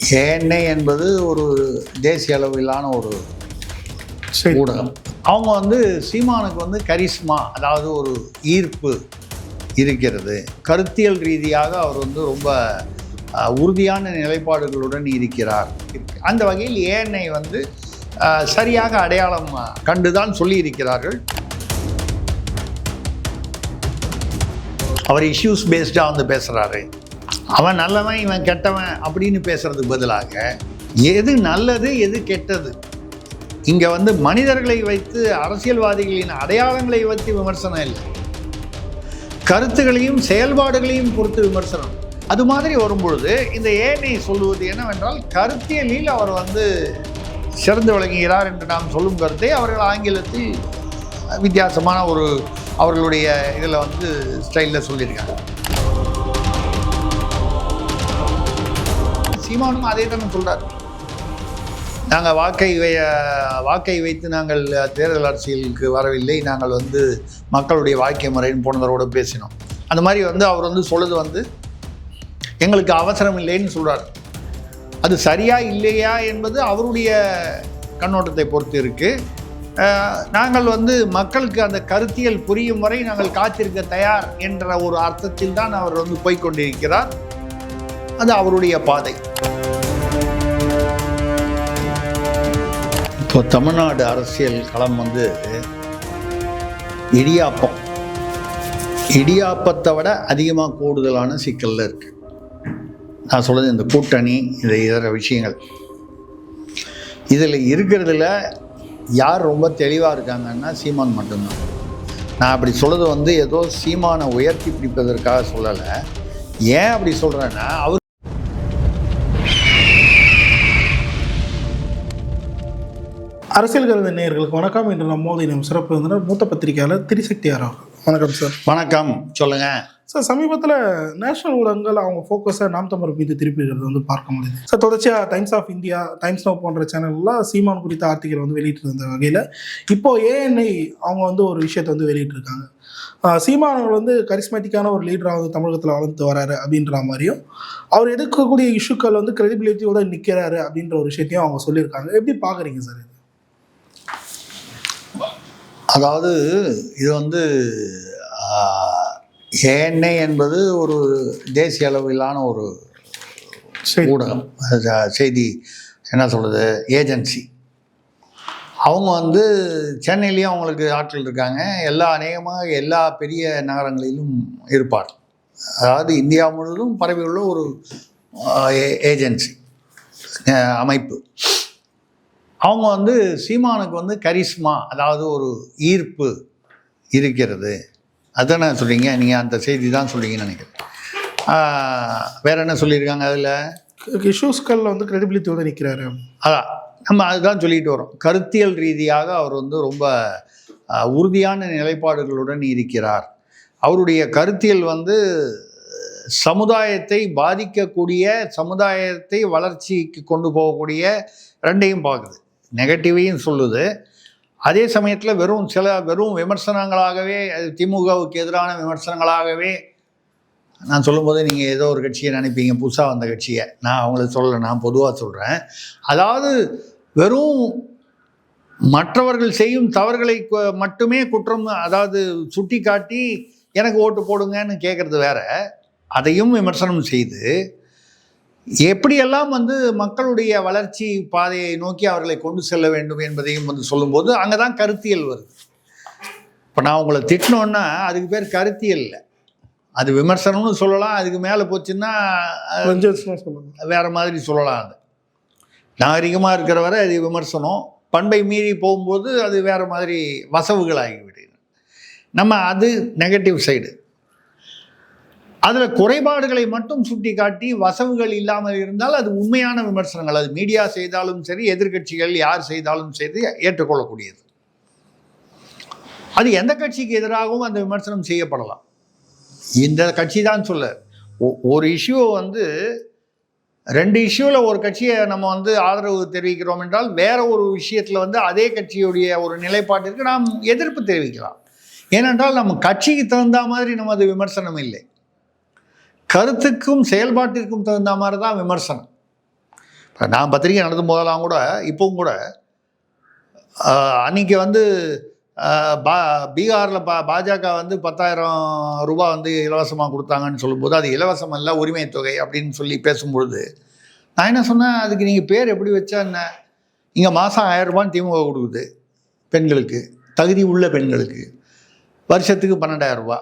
ANI என்பது ஒரு தேசிய அளவிலான ஒரு ஊடகம். அவங்க வந்து சீமானுக்கு வந்து கரிஸ்மா, அதாவது ஒரு ஈர்ப்பு இருக்கிறது. கருத்தியல் ரீதியாக அவர் வந்து ரொம்ப உறுதியான நிலைப்பாடுகளுடன் இருக்கிறார். அந்த வகையில் ஏஎன்ஐ வந்து சரியாக அடையாளம் கண்டுதான் சொல்லியிருக்கிறார்கள். அவர் இஷ்யூஸ் பேஸ்டாக வந்து பேசுகிறாரு. அவன் நல்லவன் இவன் கெட்டவன் அப்படின்னு பேசுறதுக்கு பதிலாக எது நல்லது எது கெட்டது, இங்கே வந்து மனிதர்களை வைத்து அரசியல்வாதிகளின் அடையாளங்களை வைத்து விமர்சனம் இல்லை, கருத்துகளையும் செயல்பாடுகளையும் பொறுத்து விமர்சனம். அது மாதிரி வரும்பொழுது இந்த ஏஎன்ஐ சொல்லுவது என்னவென்றால், கருத்தியலில் அவர் வந்து சிறந்து விளங்குகிறார் என்று நாம் சொல்லும் கருத்தை அவர்கள் ஆங்கிலத்தில் வித்தியாசமான ஒரு அவர்களுடைய இதில் வந்து ஸ்டைலில் சொல்லியிருக்காங்க. சீமானும் அதே தானே சொல்கிறார். நாங்கள் வாக்கை வைத்து நாங்கள் தேர்தல் அரசியலுக்கு வரவில்லை, நாங்கள் வந்து மக்களுடைய வாழ்க்கை முறைன்னு போனதோடு பேசினோம். அந்த மாதிரி வந்து அவர் வந்து சொல்லுது வந்து எங்களுக்கு அவசரம் இல்லைன்னு சொல்கிறார். அது சரியா இல்லையா என்பது அவருடைய கண்ணோட்டத்தை பொறுத்து இருக்குது. நாங்கள் வந்து மக்களுக்கு அந்த கருத்தியல் புரியும் வரை நாங்கள் காத்திருக்க தயார் என்ற ஒரு அர்த்தத்தில் தான் அவர் வந்து போய்கொண்டிருக்கிறார். அது அவருடைய பாதை. இப்போ தமிழ்நாடு அரசியல் களம் வந்து இடியாப்பத்தை விட அதிகமாக கூடுதலான சிக்கலில் இருக்குது. நான் சொல்கிறது இந்த கூட்டணி, இந்த இதர விஷயங்கள், இதில் இருக்கிறதுல யார் ரொம்ப தெளிவாக இருக்காங்கன்னா சீமான் மட்டும்தான். நான் அப்படி சொல்கிறது வந்து ஏதோ சீமானை உயர்த்தி பிடிப்பதற்காக சொல்லலை. ஏன் அப்படி சொல்கிறேன்னா, அவர் அரசியல் கருத நேயர்களுக்கு வணக்கம். இன்று நம்மோது நம் சிறப்பு விருந்தினர் மூத்த பத்திரிகையாளர் திரிசக்தி அவர்கள். வணக்கம் சார். வணக்கம், சொல்லுங்கள் சார். சமீபத்தில் நேஷனல் ஊடகங்கள் அவங்க ஃபோக்கஸை நாம் தமிழர் மீது திருப்பிடுறது வந்து பார்க்க முடியுது சார். தொடர்ச்சியாக Times of India, Times Now போன்ற சேனல்லாம் சீமான் குறித்த ஆர்டிகல் வந்து வெளியிட்டு இருந்த வகையில் இப்போ ஏஎன்ஐ அவங்க வந்து ஒரு விஷயத்தை வந்து வெளியிட்டிருக்காங்க. சீமான் வந்து கரிஸ்மேட்டிக்கான ஒரு லீடராக வந்து தமிழகத்தில் வளர்ந்து வராரு அப்படின்ற மாதிரியும், அவர் எடுக்கக்கூடிய இஷ்யூக்கள் வந்து கிரெடிபிலிட்டியோட நிற்கிறாரு அப்படின்ற ஒரு விஷயத்தையும் அவங்க சொல்லியிருக்காங்க. எப்படி பார்க்குறீங்க சார்? அதாவது இது வந்து ஏஎன்ஐ என்பது ஒரு தேசிய அளவிலான ஒரு ஊடகம், செய்தி என்ன சொல்கிறது, ஏஜென்சி. அவங்க வந்து சென்னையிலையும் அவங்களுக்கு ஆட்கள் இருக்காங்க. அநேகமாக எல்லா பெரிய நகரங்களிலும் இருப்பார். அதாவது இந்தியா முழுவதும் பரவியுள்ள ஒரு ஏஜென்சி அமைப்பு. அவங்க வந்து சீமானுக்கு வந்து கரிஸ்மா, அதாவது ஒரு ஈர்ப்பு இருக்கிறது. அதுதானே சொல்கிறீங்க நீங்கள்? அந்த செய்தி தான் சொல்கிறீங்கன்னு நினைக்கிறேன். வேறு என்ன சொல்லியிருக்காங்க? அதில் இஷ்யூஸ்களில் வந்து கிரெடிபிலிட்டியோடு நிற்கிறாரு. அதான் நம்ம அதுதான் சொல்லிட்டு வரோம். கருத்தியல் ரீதியாக அவர் வந்து ரொம்ப உறுதியான நிலைப்பாடுகளுடன் இருக்கிறார். அவருடைய கருத்தியல் வந்து சமுதாயத்தை பாதிக்கக்கூடிய, சமுதாயத்தை வளர்ச்சிக்கு கொண்டு போகக்கூடிய ரெண்டையும் பார்க்குது. நெகட்டிவையும் சொல்லுது. அதே சமயத்தில் வெறும் விமர்சனங்களாகவே, திமுகவுக்கு எதிரான விமர்சனங்களாகவே நான் சொல்லும்போது நீங்கள் ஏதோ ஒரு கட்சியை நினைப்பீங்க, புதுசாக வந்த கட்சியை. நான் அவங்கள சொல்லலை, நான் பொதுவாக சொல்கிறேன். அதாவது வெறும் மற்றவர்கள் செய்யும் தவறுகளை மட்டுமே குற்றம், அதாவது சுட்டி காட்டி எனக்கு ஓட்டு போடுங்கன்னு கேட்குறது வேற, அதையும் விமர்சனம் செய்து எப்படியெல்லாம் வந்து மக்களுடைய வளர்ச்சி பாதையை நோக்கி அவர்களை கொண்டு செல்ல வேண்டும் என்பதையும் வந்து சொல்லும்போது அங்கே தான் கருத்தியல் வருது. இப்போ நான் உங்களை திட்டினோன்னா அதுக்கு பேர் கருத்தியல் இல்லை, அது விமர்சனம்னு சொல்லலாம். அதுக்கு மேலே போச்சுன்னா வேறு மாதிரி சொல்லலாம். அது நாகரிகமாக இருக்கிற வரை அது விமர்சனம், பண்பை மீறி போகும்போது அது வேறு மாதிரி வசவுகள் ஆகிவிடுது. நம்ம அது நெகட்டிவ் சைடு. அதில் குறைபாடுகளை மட்டும் சுட்டி காட்டி வசவுகள் இல்லாமல் இருந்தால் அது உண்மையான விமர்சனங்கள். அது மீடியா செய்தாலும் சரி, எதிர்கட்சிகள் யார் செய்தாலும் சரி ஏற்றுக்கொள்ளக்கூடியது. அது எந்த கட்சிக்கு எதிராகவும் அந்த விமர்சனம் செய்யப்படலாம். இந்த கட்சி தான் சொல்ல, ஒரு இஷ்யூவை வந்து 2 இஷ்யூவில் ஒரு கட்சியை நம்ம வந்து ஆதரவு தெரிவிக்கிறோம் என்றால் வேற ஒரு விஷயத்தில் வந்து அதே கட்சியுடைய ஒரு நிலைப்பாட்டிற்கு நாம் எதிர்ப்பு தெரிவிக்கலாம். ஏனென்றால் நம்ம கட்சிக்கு தகுந்த மாதிரி நமது விமர்சனம் இல்லை, கருத்துக்கும் செயல்பாட்டிற்கும் தகுந்த மாதிரி தான் விமர்சனம். நான் பத்திரிகை நடத்தும் போதெல்லாம் கூட இப்பவும் கூட அன்றைக்கி வந்து பீகாரில் பாஜக வந்து 10,000 ரூபா வந்து இலவசமாக கொடுத்தாங்கன்னு சொல்லும்போது அது இலவசம் அல்ல உரிமை தொகை அப்படின்னு சொல்லி பேசும்பொழுது நான் என்ன சொன்னேன், அதுக்கு நீங்கள் பேர் எப்படி வச்சா என்ன, இங்கே மாதம் 1000 ரூபான்னு திமுக கொடுக்குது பெண்களுக்கு, தகுதி உள்ள பெண்களுக்கு வருஷத்துக்கு 12,000 ரூபா.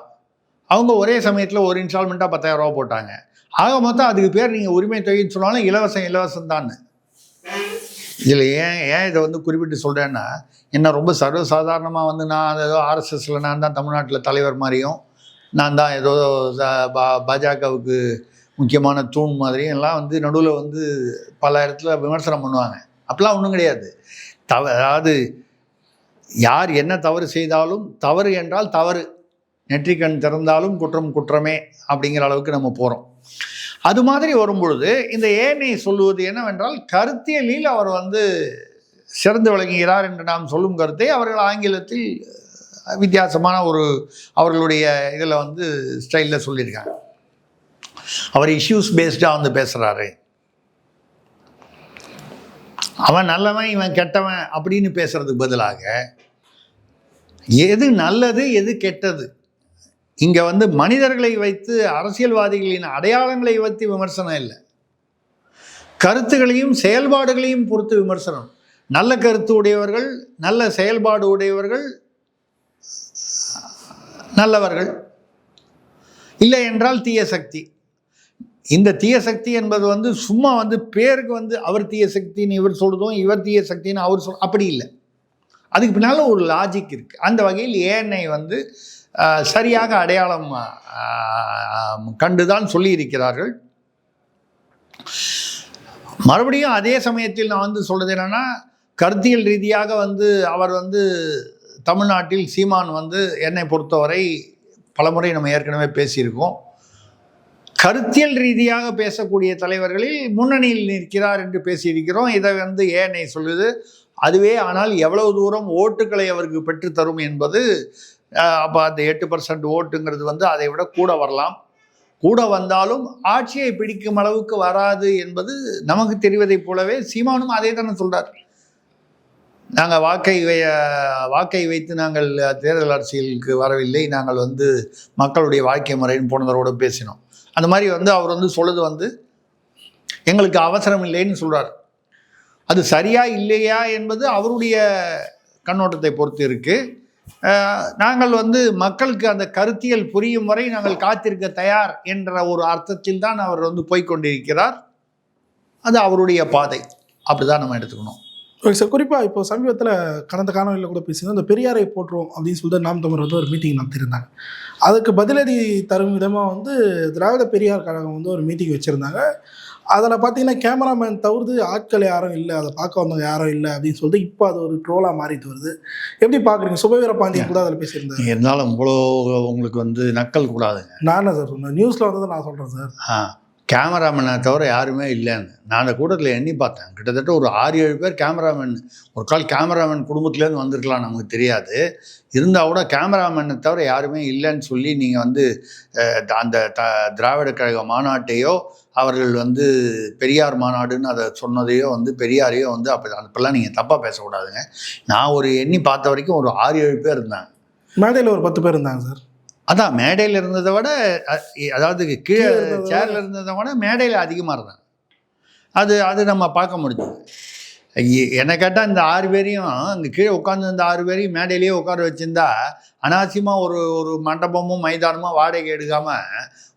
அவங்க ஒரே சமயத்தில் ஒரு இன்ஸ்டால்மெண்ட்டாக 10,000 ரூபா போட்டாங்க. ஆக மொத்தம் அதுக்கு பேர் நீங்கள் உரிமை தொகைன்னு சொன்னாலும் இலவசம் தான். இதில் ஏன் இதை வந்து குறிப்பிட்டு சொல்கிறேன்னா, என்ன ரொம்ப சர்வசாதாரணமாக வந்து நான் ஏதோ ஆர்எஸ்எஸில் நான் தான் தமிழ்நாட்டில் தலைவர் மாதிரியும், நான் தான் ஏதோ பாஜகவுக்கு முக்கியமான தூண் மாதிரியும் எல்லாம் வந்து நடுவில் வந்து பல இடத்துல விமர்சனம் பண்ணுவாங்க. அப்படிலாம் ஒன்றும் கிடையாது. அதாவது யார் என்ன தவறு செய்தாலும் தவறு என்றால் தவறு, நெற்றிக்கண் திறந்தாலும் குற்றம் குற்றமே அப்படிங்கிற அளவுக்கு நம்ம போகிறோம். அது மாதிரி வரும்பொழுது இந்த ஏனை சொல்லுவது என்னவென்றால், கருத்தியலில் அவர் வந்து சிறந்து விளங்குகிறார் என்று நாம் சொல்லும் கருத்தை அவர்கள் ஆங்கிலத்தில் வித்தியாசமான ஒரு அவர்களுடைய இதில் வந்து ஸ்டைலில் சொல்லியிருக்காங்க. அவர் இஷ்யூஸ் பேஸ்டாக வந்து பேசுகிறாரு. அவன் நல்லவன் இவன் கெட்டவன் அப்படின்னு பேசுறதுக்கு பதிலாக எது நல்லது எது கெட்டது, இங்கே வந்து மனிதர்களை வைத்து அரசியல்வாதிகளின் அடையாளங்களை வைத்து விமர்சனம் இல்லை, கருத்துகளையும் செயல்பாடுகளையும் பொறுத்து விமர்சனம். நல்ல கருத்து உடையவர்கள், நல்ல செயல்பாடு உடையவர்கள் நல்லவர்கள், இல்லை என்றால் தீய சக்தி. இந்த தீய சக்தி என்பது வந்து சும்மா வந்து பேருக்கு வந்து அவர் தீய சக்தின்னு இவர் சொல்றதும் இவர் தீய சக்தின்னு அவர் அப்படி இல்லை. அதுக்கு பின்னால் ஒரு லாஜிக் இருக்குது. அந்த வகையில் ஏஎன்ஐ வந்து சரியாக அடையாளம் கண்டுதான் சொல்லியிருக்கிறார்கள். மறுபடியும் அதே சமயத்தில் நான் வந்து சொல்கிறது என்னென்னா, கருத்தியல் ரீதியாக வந்து அவர் வந்து தமிழ்நாட்டில் சீமான் வந்து என்னை பொறுத்தவரை பலமுறை நம்ம ஏற்கனவே பேசியிருக்கோம், கருத்தியல் ரீதியாக பேசக்கூடிய தலைவர்களில் முன்னணியில் நிற்கிறார் என்று பேசியிருக்கிறோம். இதை வந்து ஏஎன்ஐ சொல்லுது. அதுவே ஆனால் எவ்வளவு தூரம் ஓட்டுக்களை அவருக்கு பெற்றுத்தரும் என்பது, அப்போ அந்த 8% ஓட்டுங்கிறது வந்து அதை விட கூட வரலாம். கூட வந்தாலும் ஆட்சியை பிடிக்கும் அளவுக்கு வராது என்பது நமக்கு தெரிவதைப் போலவே சீமானும் அதே தானே சொல்கிறார். நாங்கள் வாக்கை வைத்து நாங்கள் தேர்தல் அரசியலுக்கு வரவில்லை, நாங்கள் வந்து மக்களுடைய வாழ்க்கை முறைன்னு போன தடவை பேசினோம். அந்த மாதிரி வந்து அவர் வந்து சொல்லுது வந்து எங்களுக்கு அவசரம் இல்லைன்னு சொல்கிறார். அது சரியா இல்லையா என்பது அவருடைய கண்ணோட்டத்தை பொறுத்து இருக்குது. நாங்கள் வந்து மக்களுக்கு அந்த கருத்தியல் புரியும் வரை நாங்கள் காத்திருக்க தயார் என்ற ஒரு அர்த்தத்தில் தான் அவர் வந்து போய்கொண்டிருக்கிறார். அது அவருடைய பாதை, அப்படிதான் நம்ம எடுத்துக்கணும். Okay sir. குறிப்பாக இப்போ சமீபத்தில் கடந்த காலங்களில் கூட பேசியிருந்தோம், இந்த பெரியாரை போற்றுவோம் அப்படின்னு சொல்லிட்டு நாம் தமிழர் வந்து ஒரு மீட்டிங் நடத்தியிருந்தாங்க. அதுக்கு பதிலடி தரும் விதமாக வந்து திராவிட பெரியார் கழகம் வந்து ஒரு மீட்டிங் வச்சுருந்தாங்க. அதில் பார்த்தீங்கன்னா கேமராமேன் தவிர்த்து ஆட்கள் யாரும் இல்லை, அதை பார்க்க வந்தவங்க யாரும் இல்லை அப்படின்னு சொல்லிட்டு இப்போ அது ஒரு ட்ரோலாக மாறிட்டு வருது. எப்படி பார்க்குறீங்க? சுபவீர பாண்டியன் கூட அதில் பேசியிருந்தாங்க. இருந்தாலும் இவ்வளோ உங்களுக்கு வந்து நக்கல் கூடாதுங்க. நான் என்ன சார் சொன்னேன், நியூஸில் வந்ததை நான் சொல்கிறேன் சார். கேமராமேனை தவிர யாருமே இல்லைன்னு நான் அந்த கூட்டத்தில் எண்ணி பார்த்தேன். கிட்டத்தட்ட ஒரு 6-7 பேர் கேமராமேன். ஒரு கால் கேமராமேன் குடும்பத்துலேருந்து வந்திருக்கலாம், நமக்கு தெரியாது. இருந்தால் கூட கேமராமேனை தவிர யாருமே இல்லைன்னு சொல்லி நீங்கள் வந்து அந்த திராவிட கழக மாநாட்டையோ அவர்கள் வந்து பெரியார் மாநாடுன்னு அதை சொன்னதையோ வந்து பெரியாரையோ வந்து அப்போல்லாம் நீங்கள் தப்பாக பேசக்கூடாதுங்க. நான் ஒரு எண்ணி பார்த்த வரைக்கும் ஒரு 6-7 பேர் இருந்தாங்க. மேடையில் ஒரு 10 பேர் இருந்தாங்க சார். அதான் மேடையில் இருந்ததை விட, அதாவது கீழே சேரில் இருந்ததை விட மேடையில் அதிகமாக இருந்தாங்க. அது நம்ம பார்க்க முடிஞ்சது. என்னை கேட்டால் இந்த 6 பேரையும் இங்கே கீழே உட்காந்துருந்த 6 பேரையும் மேடையிலேயே உட்கார வச்சுருந்தா அனாவசியமாக ஒரு மண்டபமும் மைதானமும் வாடகை எடுக்காமல்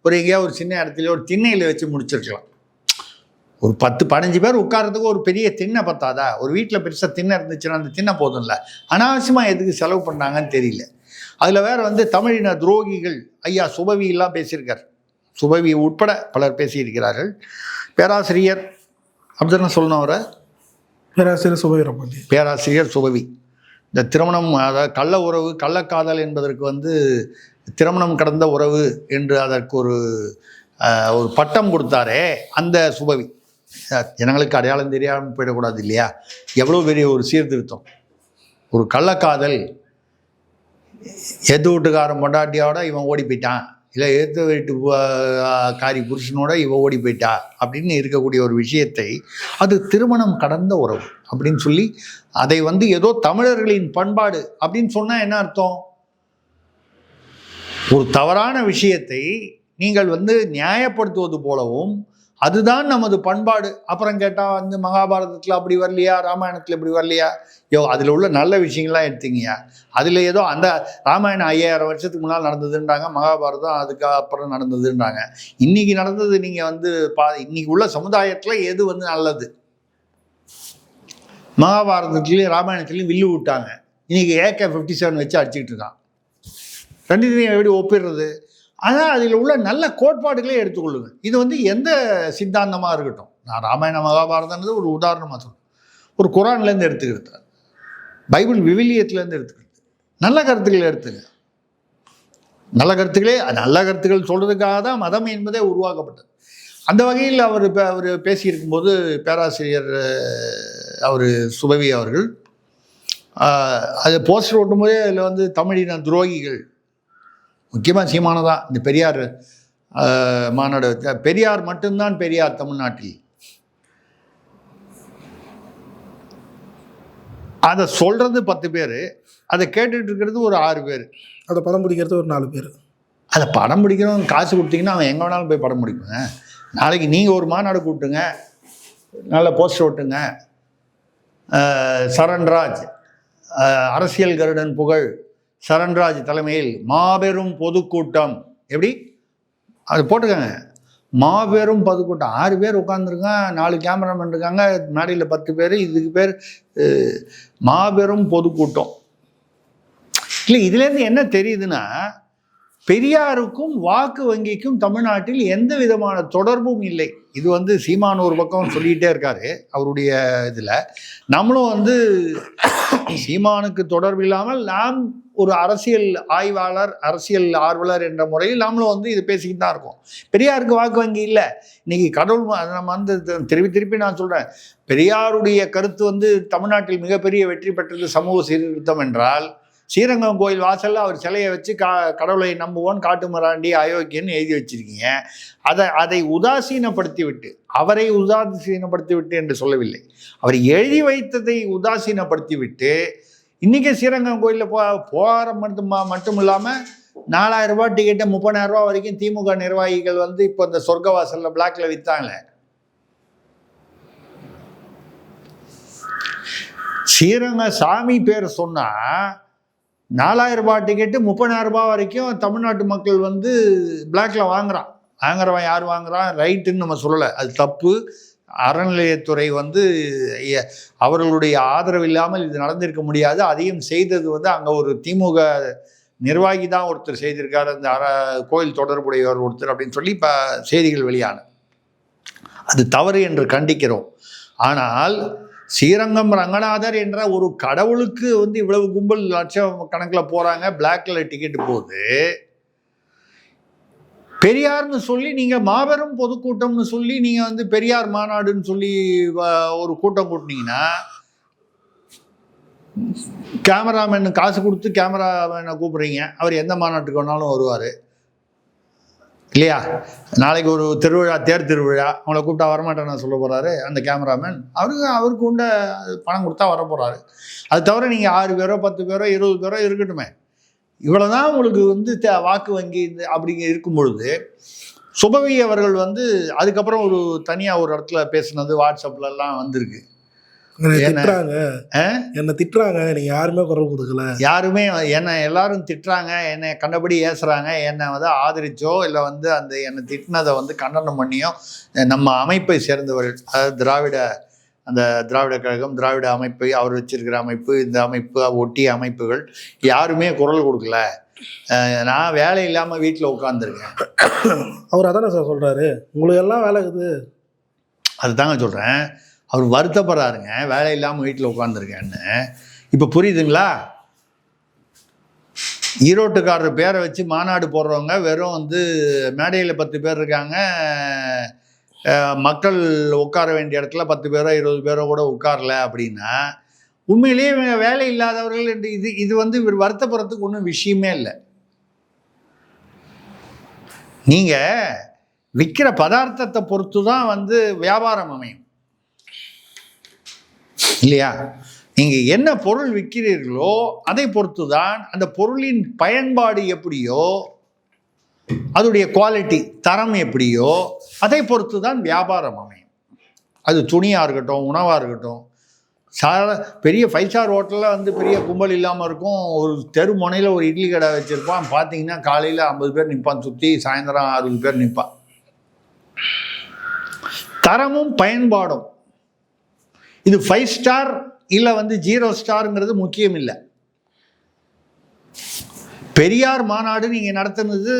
ஒரு எங்கேயா ஒரு சின்ன இடத்துல ஒரு திண்ணையில் வச்சு முடிச்சிருக்கலாம். ஒரு 10-15 பேர் உட்காரத்துக்கு ஒரு பெரிய திண்ணை பத்தாதா? ஒரு வீட்டில் பெருசாக திண்ணை இருந்துச்சுன்னா அந்த திண்ணை போதும்ல. அனாவசியமாக எதுக்கு செலவு பண்ணாங்கன்னு தெரியல. அதில் வேறு வந்து தமிழின துரோகிகள் ஐயா சுபவியெல்லாம் பேசியிருக்கார். சுபவி உட்பட பலர் பேசியிருக்கிறார்கள். பேராசிரியர் அப்படிதானே சொல்லணும் அவரை, பேராசிரியர் சுபவி. இந்த திருமணம், அதாவது கள்ள உறவு கள்ளக்காதல் என்பதற்கு வந்து திருமணம் கடந்த உறவு என்று அதற்கு ஒரு பட்டம் கொடுத்தாரே அந்த சுபவி. ஜனங்களுக்கு அடையாளம் தெரியாமல் போயிடக்கூடாது இல்லையா? எவ்வளோ பெரிய ஒரு சீர்திருத்தம். ஒரு கள்ளக்காதல், எது வீட்டுக்காரன் பொண்டாட்டியோட இவன் ஓடி போயிட்டான், இல்லை ஏற்ற வீட்டு காரி புருஷனோட இவ ஓடி போயிட்டா அப்படின்னு இருக்கக்கூடிய ஒரு விஷயத்தை, அது திருமணம் கடந்த உறவு அப்படின்னு சொல்லி அதை வந்து ஏதோ தமிழர்களின் பண்பாடு அப்படின்னு சொன்னால் என்ன அர்த்தம்? ஒரு தவறான விஷயத்தை நீங்கள் வந்து நியாயப்படுத்துவது போலவும் அதுதான் நமது பண்பாடு. அப்புறம் கேட்டால் வந்து மகாபாரதத்தில் அப்படி வரலையா, ராமாயணத்தில் இப்படி வரலையா? அதில் உள்ள நல்ல விஷயங்கள்லாம் எடுத்தீங்கயா. அதில் ஏதோ அந்த ராமாயணம் 5000 வருஷத்துக்கு முன்னால் நடந்ததுன்றாங்க, மகாபாரதம் அதுக்கு அப்புறம் நடந்ததுன்றாங்க. இன்னைக்கு நடந்தது நீங்கள் வந்து இன்னைக்கு உள்ள சமுதாயத்தில் எது வந்து நல்லது? மகாபாரதத்துலேயும் ராமாயணத்துலேயும் வில்லு விட்டாங்க, இன்னைக்கு AK-57 வச்சு அடிச்சுக்கிட்டு இருக்கான். ரெண்டுத்தையும் எப்படி ஒப்பிடுறது? ஆனால் அதில் உள்ள நல்ல கோட்பாடுகளே எடுத்துக்கொள்ளுங்கள். இது வந்து எந்த சித்தாந்தமாக இருக்கட்டும், நான் ராமாயண மகாபாரதன்றது ஒரு உதாரணமாக சொல்கிறேன். ஒரு குரான்லேருந்து எடுத்துக்கிறது, பைபிள் விவிலியத்துலேருந்து எடுத்துக்கிறது, நல்ல கருத்துக்களை எடுத்துங்க. நல்ல கருத்துக்கள் சொல்கிறதுக்காக தான் மதம் என்பதே உருவாக்கப்பட்டது. அந்த வகையில் அவர் பேசியிருக்கும்போது பேராசிரியர் அவர் சுபவி அவர்கள் அது போஸ்டர் ஓட்டும்போதே அதில் வந்து தமிழின துரோகிகள், முக்கியமாக சீமானதான் இந்த பெரியார் மாநாடு, பெரியார் மட்டும்தான் பெரியார் தமிழ்நாட்டில், அதை சொல்கிறது 10 பேர், அதை கேட்டுட்டு இருக்கிறது ஒரு 6 பேர், அதை படம் பிடிக்கிறது ஒரு 4 பேர். அதை படம் பிடிக்கிறவங்க காசு கொடுத்தீங்கன்னா அவன் எங்கே வேணாலும் போய் படம் பிடிக்குங்க. நாளைக்கு நீங்கள் ஒரு மாநாடு கூப்பிட்டுங்க, நல்ல போஸ்டர் ஓட்டுங்க, சரண்ராஜ் அரசியல் கருடன் புகழ் சரண்ராஜ் தலைமையில் மாபெரும் பொதுக்கூட்டம், எப்படி அது போட்டுக்கங்க, மாபெரும் பொதுக்கூட்டம். 6 பேர் உட்காந்துருக்காங்க, 4 கேமராமேன் இருக்காங்க, மேடையில் 10 பேர், இதுக்கு பேர் மாபெரும் பொதுக்கூட்டம். இல்லை, இதுலேருந்து என்ன தெரியுதுன்னா, பெரியாருக்கும் வாக்கு வங்கிக்கும் தமிழ்நாட்டில் எந்த விதமான தொடர்பும் இல்லை. இது வந்து சீமான் ஒரு பக்கம் சொல்லிகிட்டே இருக்காரு அவருடைய இதில். நம்மளும் வந்து சீமானுக்கு தொடர்பு இல்லாமல் நாம் ஒரு அரசியல் ஆய்வாளர், அரசியல் ஆர்வலர் என்ற முறையில் நாமளும் வந்து இது பேசிக்கிட்டு தான் இருக்கோம். பெரியாருக்கு வாக்கு வங்கி இல்லை. இன்னைக்கு கடவுள் நம்ம வந்து திருப்பி நான் சொல்கிறேன், பெரியாருடைய கருத்து வந்து தமிழ்நாட்டில் மிகப்பெரிய வெற்றி பெற்றது சமூக சீர்திருத்தம் என்றால், ஸ்ரீரங்கம் கோயில் வாசலில் அவர் சிலையை வச்சு கடவுளை நம்புவோன் காட்டு மராண்டி அயோக்கியன்னு எழுதி வச்சிருக்கீங்க. அதை உதாசீனப்படுத்தி விட்டு, அவரை உதாசீனப்படுத்தி விட்டு என்று சொல்லவில்லை, அவர் எழுதி வைத்ததை உதாசீனப்படுத்தி விட்டு இன்றைக்கி ஸ்ரீரங்கம் கோயிலில் போகிற மட்டும் இல்லாமல் 4000 ரூபாய் டிக்கெட்டை 30,000 ரூபா வரைக்கும் திமுக நிர்வாகிகள் வந்து இப்போ இந்த சொர்க்கவாசலில் பிளாக்ல விற்றாங்களே. ஸ்ரீரங்க சாமி பேர் சொன்னால் 4000 ரூபாய் டிக்கெட்டு 30,000 ரூபாய் வரைக்கும் தமிழ்நாட்டு மக்கள் வந்து பிளாக்ல வாங்குறவன் யார் வாங்குறான்? ரைட்டுன்னு நம்ம சொல்லலை, அது தப்பு. அறநிலையத்துறை வந்து அவர்களுடைய ஆதரவு இல்லாமல் இது நடந்திருக்க முடியாது. அதையும் செய்தது வந்து அங்கே ஒரு திமுக நிர்வாகி தான் ஒருத்தர் செய்திருக்காரு, அந்த கோயில் தொடர்புடையவர் ஒருத்தர் அப்படின்னு சொல்லி இப்போ செய்திகள் வெளியான. அது தவறு என்று கண்டிக்கிறோம். ஆனால் ஸ்ரீரங்கம் ரங்கநாதர் என்ற ஒரு கடவுளுக்கு வந்து இவ்வளவு கும்பல் லட்சம் கணக்கில் போகிறாங்க, பிளாக்ல டிக்கெட்டு போகுது. பெரியார்னு சொல்லி நீங்கள் மாபெரும் பொதுக்கூட்டம்னு சொல்லி நீங்கள் வந்து பெரியார் மாநாடுன்னு சொல்லி ஒரு கூட்டம் கூட்டினீங்கன்னா, கேமராமேனு காசு கொடுத்து கேமராமேனை கூப்பிட்றீங்க, அவர் எந்த மாநாட்டுக்கு வேணாலும் வருவார் இல்லையா? நாளைக்கு ஒரு திருவிழா, தேர் திருவிழா, அவங்கள கூப்பிட்டா வரமாட்டேன்னு சொல்ல போகிறாரு அந்த கேமராமேன். அவருக்கு உண்ட பணம் கொடுத்தா வர போகிறாரு. அது தவிர நீங்கள் 6 பேரோ 10 பேரோ 20 பேரோ இருக்கட்டுமே, இவ்வளோதான் உங்களுக்கு வந்து வாக்கு வங்கி அப்படிங்க இருக்கும் பொழுது, சுபவி அவர்கள் வந்து அதுக்கப்புறம் ஒரு தனியாக ஒரு இடத்துல பேசுனது வாட்ஸ்அப்லலாம் வந்திருக்கு. என்ன திட்டுறாங்க, நீங்க யாருமே குரல் கொடுக்கல, யாருமே என்னை எல்லாரும் திட்டுறாங்க, என்னை கண்டபடி ஏசுறாங்க, என்னை வந்து ஆதரிச்சோ இல்லை வந்து அந்த என்னை திட்டினதை வந்து கண்டனம் பண்ணியோ நம்ம அமைப்பை சேர்ந்தவர்கள், அதாவது திராவிட கழகம், திராவிட அமைப்பு, அவர் வச்சிருக்கிற அமைப்பு, இந்த அமைப்பு, ஒட்டிய அமைப்புகள் யாருமே குரல் கொடுக்கல, நான் வேலை இல்லாமல் வீட்டில் உட்காந்துருக்கேன். அவர் அதானே சார் சொல்கிறாரு, உங்களுக்கு எல்லாம் வேலை இருக்குது. அதுதாங்க சொல்கிறேன், அவர் வருத்தப்படுறாருங்க, வேலை இல்லாமல் வீட்டில் உட்காந்துருக்கேன்னு. இப்போ புரியுதுங்களா? ஈரோட்டுக்காரர் பேரை வச்சு மாநாடு போடுறவங்க வெறும் வந்து மேடையில் 10 பேர் இருக்காங்க, மக்கள் உட்கார வேண்டிய இடத்துல 10 பேரோ 20 பேரோ கூட உட்காரல அப்படின்னா, உண்மையிலேயே இவங்க வேலை இல்லாதவர்கள் என்று இது வந்து இவர் வருத்தப்படுறதுக்கு ஒன்றும் விஷயமே இல்லை. நீங்கள் விற்கிற பதார்த்தத்தை பொறுத்து தான் வந்து வியாபாரம் அமையும் இல்லையா? நீங்கள் என்ன பொருள் விற்கிறீர்களோ அதை பொறுத்து தான் அந்த பொருளின் பயன்பாடு எப்படியோ, அதோடைய குவாலிட்டி தரம் எப்படியோ அதை பொறுத்து தான் வியாபாரம் அமையும். அது துணியாக இருக்கட்டும், உணவாக இருக்கட்டும். பெரிய 5 ஸ்டார் ஹோட்டலில் வந்து பெரிய கும்பல் இல்லாமல் இருக்கும். ஒரு தெரு முனையில் ஒரு இட்லி கடை வச்சுருப்பான். பார்த்தீங்கன்னா காலையில் 50 பேர் நிற்பான், சுற்றி சாயந்தரம் 60 பேர் நிற்பான். தரமும் பயன்பாடும். இது 5 ஸ்டார் இல்லை வந்து 0 ஸ்டாருங்கிறது முக்கியம் இல்லை. பெரியார் மாநாடு நீங்கள் நடத்துனது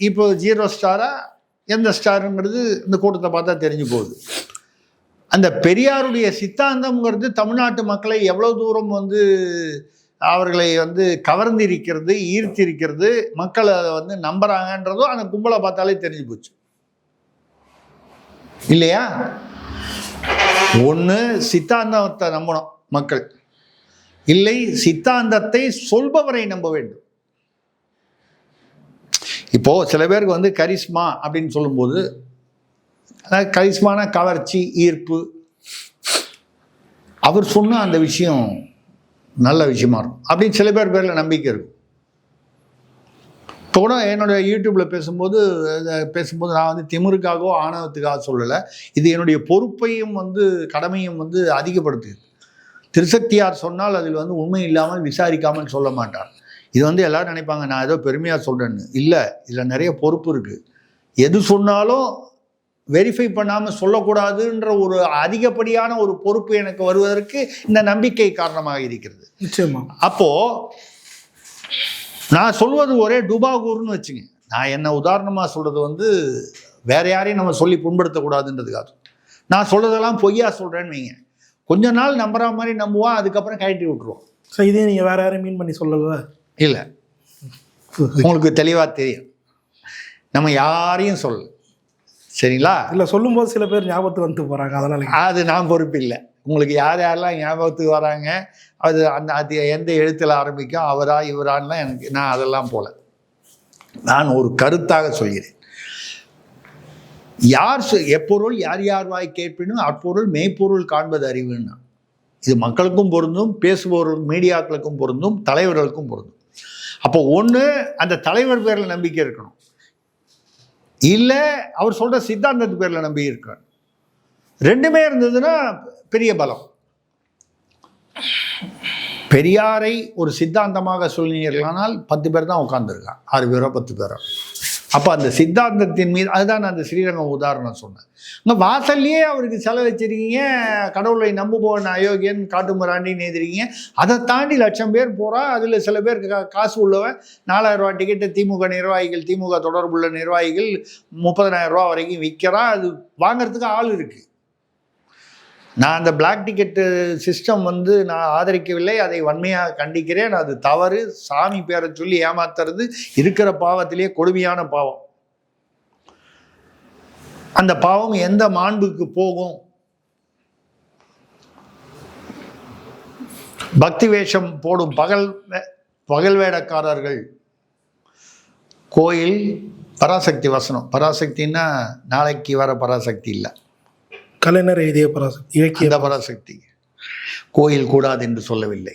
இப்போ 0 ஸ்டாரா எந்த ஸ்டாருங்கிறது இந்த கூட்டத்தை பார்த்தா தெரிஞ்சு போகுது. அந்த பெரியாருடைய சித்தாந்தம்ங்கிறது தமிழ்நாட்டு மக்களை எவ்வளோ தூரம் வந்து அவர்களை வந்து கவர்ந்திருக்கிறது, ஈர்த்திருக்கிறது, மக்கள் அதை வந்து நம்புறாங்கன்றதும் அந்த கும்பலை பார்த்தாலே தெரிஞ்சு போச்சு இல்லையா? ஒன்று சித்தாந்தத்தை நம்பணும் மக்கள், இல்லை சித்தாந்தத்தை சொல்பவரை நம்ப வேண்டும். இப்போ சில பேருக்கு வந்து கரிஸ்மா அப்படின்னு சொல்லும்போது, அதாவது கரிஸ்மான கவர்ச்சி, ஈர்ப்பு, அவர் சொன்ன அந்த விஷயம் நல்ல விஷயமா இருக்கும் அப்படின்னு சில பேரில் நம்பிக்கை இருக்கும். இப்போ கூட என்னுடைய யூடியூப்பில் பேசும்போது நான் வந்து திமிருக்காகவோ ஆணவத்துக்காக சொல்லலை. இது என்னுடைய பொறுப்பையும் வந்து கடமையும் வந்து அதிகப்படுத்துது. திருசக்தியார் சொன்னால் அதில் வந்து உண்மை இல்லாமல் விசாரிக்காமல் சொல்ல மாட்டார். இது வந்து எல்லாரும் நினைப்பாங்க நான் ஏதோ பெருமையாக சொல்கிறேன்னு. இல்லை, இதில் நிறைய பொறுப்பு இருக்குது. எது சொன்னாலும் வெரிஃபை பண்ணாமல் சொல்லக்கூடாதுன்ற ஒரு அதிகப்படியான ஒரு பொறுப்பு எனக்கு வருவதற்கு இந்த நம்பிக்கை காரணமாக இருக்கிறது. நிச்சயமா. அப்போது நான் சொல்வது ஒரே டுபாகூர்னு வச்சுங்க. நான் என்ன உதாரணமாக சொல்கிறது வந்து வேற யாரையும் நம்ம சொல்லி புண்படுத்தக்கூடாதுன்றதுக்காக நான் சொல்கிறதெல்லாம் பொய்யா சொல்கிறேன்னு வைங்க. கொஞ்ச நாள் நம்புற மாதிரி நம்புவான், அதுக்கப்புறம் கழட்டி விட்டுருவோம். ஸோ இதே நீங்கள் வேற யாரையும் மீன் பண்ணி சொல்லல? இல்லை, உங்களுக்கு தெளிவாக தெரியும். நம்ம யாரையும் சொல்லல, சரிங்களா? இல்லை, சொல்லும்போது சில பேர் ஞாபகத்துக்கு வந்து போகிறாங்க, அதனால் அது நான் பொறுப்பு இல்லை. உங்களுக்கு யார் யாரெல்லாம் ஞாபகத்துக்கு வராங்க, அது எந்த எழுத்தில் ஆரம்பிக்கும், அவரா இவரான்லாம் நான் அதெல்லாம் போல. நான் ஒரு கருத்தாக சொல்கிறேன். எப்பொருள் யார் யார் வாய் கேட்பினும் அப்பொருள் மெய்ப்பொருள் காண்பது அறிவுன்னா இது மக்களுக்கும் பொருந்தும், பேசுபவர்கள் மீடியாக்களுக்கும் பொருந்தும், தலைவர்களுக்கும் பொருந்தும். அப்போ ஒன்று அந்த தலைவர் பேரில் நம்பிக்கை இருக்கணும், இல்லை அவர் சொல்கிற சித்தாந்தத்து பேரில் நம்பிக்கை இருக்கணும். ரெண்டுமே இருந்ததுன்னா பெரிய பலம். பெரியாரை ஒரு சித்தாந்தமாக சொல்லினீர்களானால் 10 பேர் தான் உட்காந்துருக்கான், 6 பேரோ 10 பேரோ. அப்போ அந்த சித்தாந்தத்தின் மீது, அதுதான் நான் அந்த ஸ்ரீரங்கம் உதாரணம் சொன்னேன். இங்கே வாசல்லையே அவருக்கு செலவு வச்சிருக்கீங்க, கடவுளை நம்புபவன் அயோக்கியன் காட்டுமிராண்டின்னு எழுதிருக்கீங்க. அதை தாண்டி 1,00,000 பேர் போகிறா. அதில் சில பேர் காசு உள்ளவன் 4,000 ரூபா டிக்கெட்டு திமுக நிர்வாகிகள், திமுக தொடர்புள்ள நிர்வாகிகள் 30,000 ரூபா வரைக்கும் விற்கிறா. அது வாங்கிறதுக்கு ஆள் இருக்குது. நான் அந்த பிளாக் டிக்கெட்டு சிஸ்டம் வந்து நான் ஆதரிக்கவில்லை, அதை வன்மையாக கண்டிக்கிறேன். அது தவறு. சாமி பேரை சொல்லி ஏமாத்துறது இருக்கிற பாவத்திலேயே கொடுமையான பாவம். அந்த பாவம் எந்த மாண்புக்கு போகும்? பக்தி வேஷம் போடும் பகல் வேடக்காரர்கள். கோயில் பராசக்தி வசனம், பராசக்தின்னா நாளைக்கு வர பராசக்தி இல்லை, கலைஞர் எழுதிய பராசக்தி, இந்த பராசக்தி. கோயில் கூடாது என்று சொல்லவில்லை.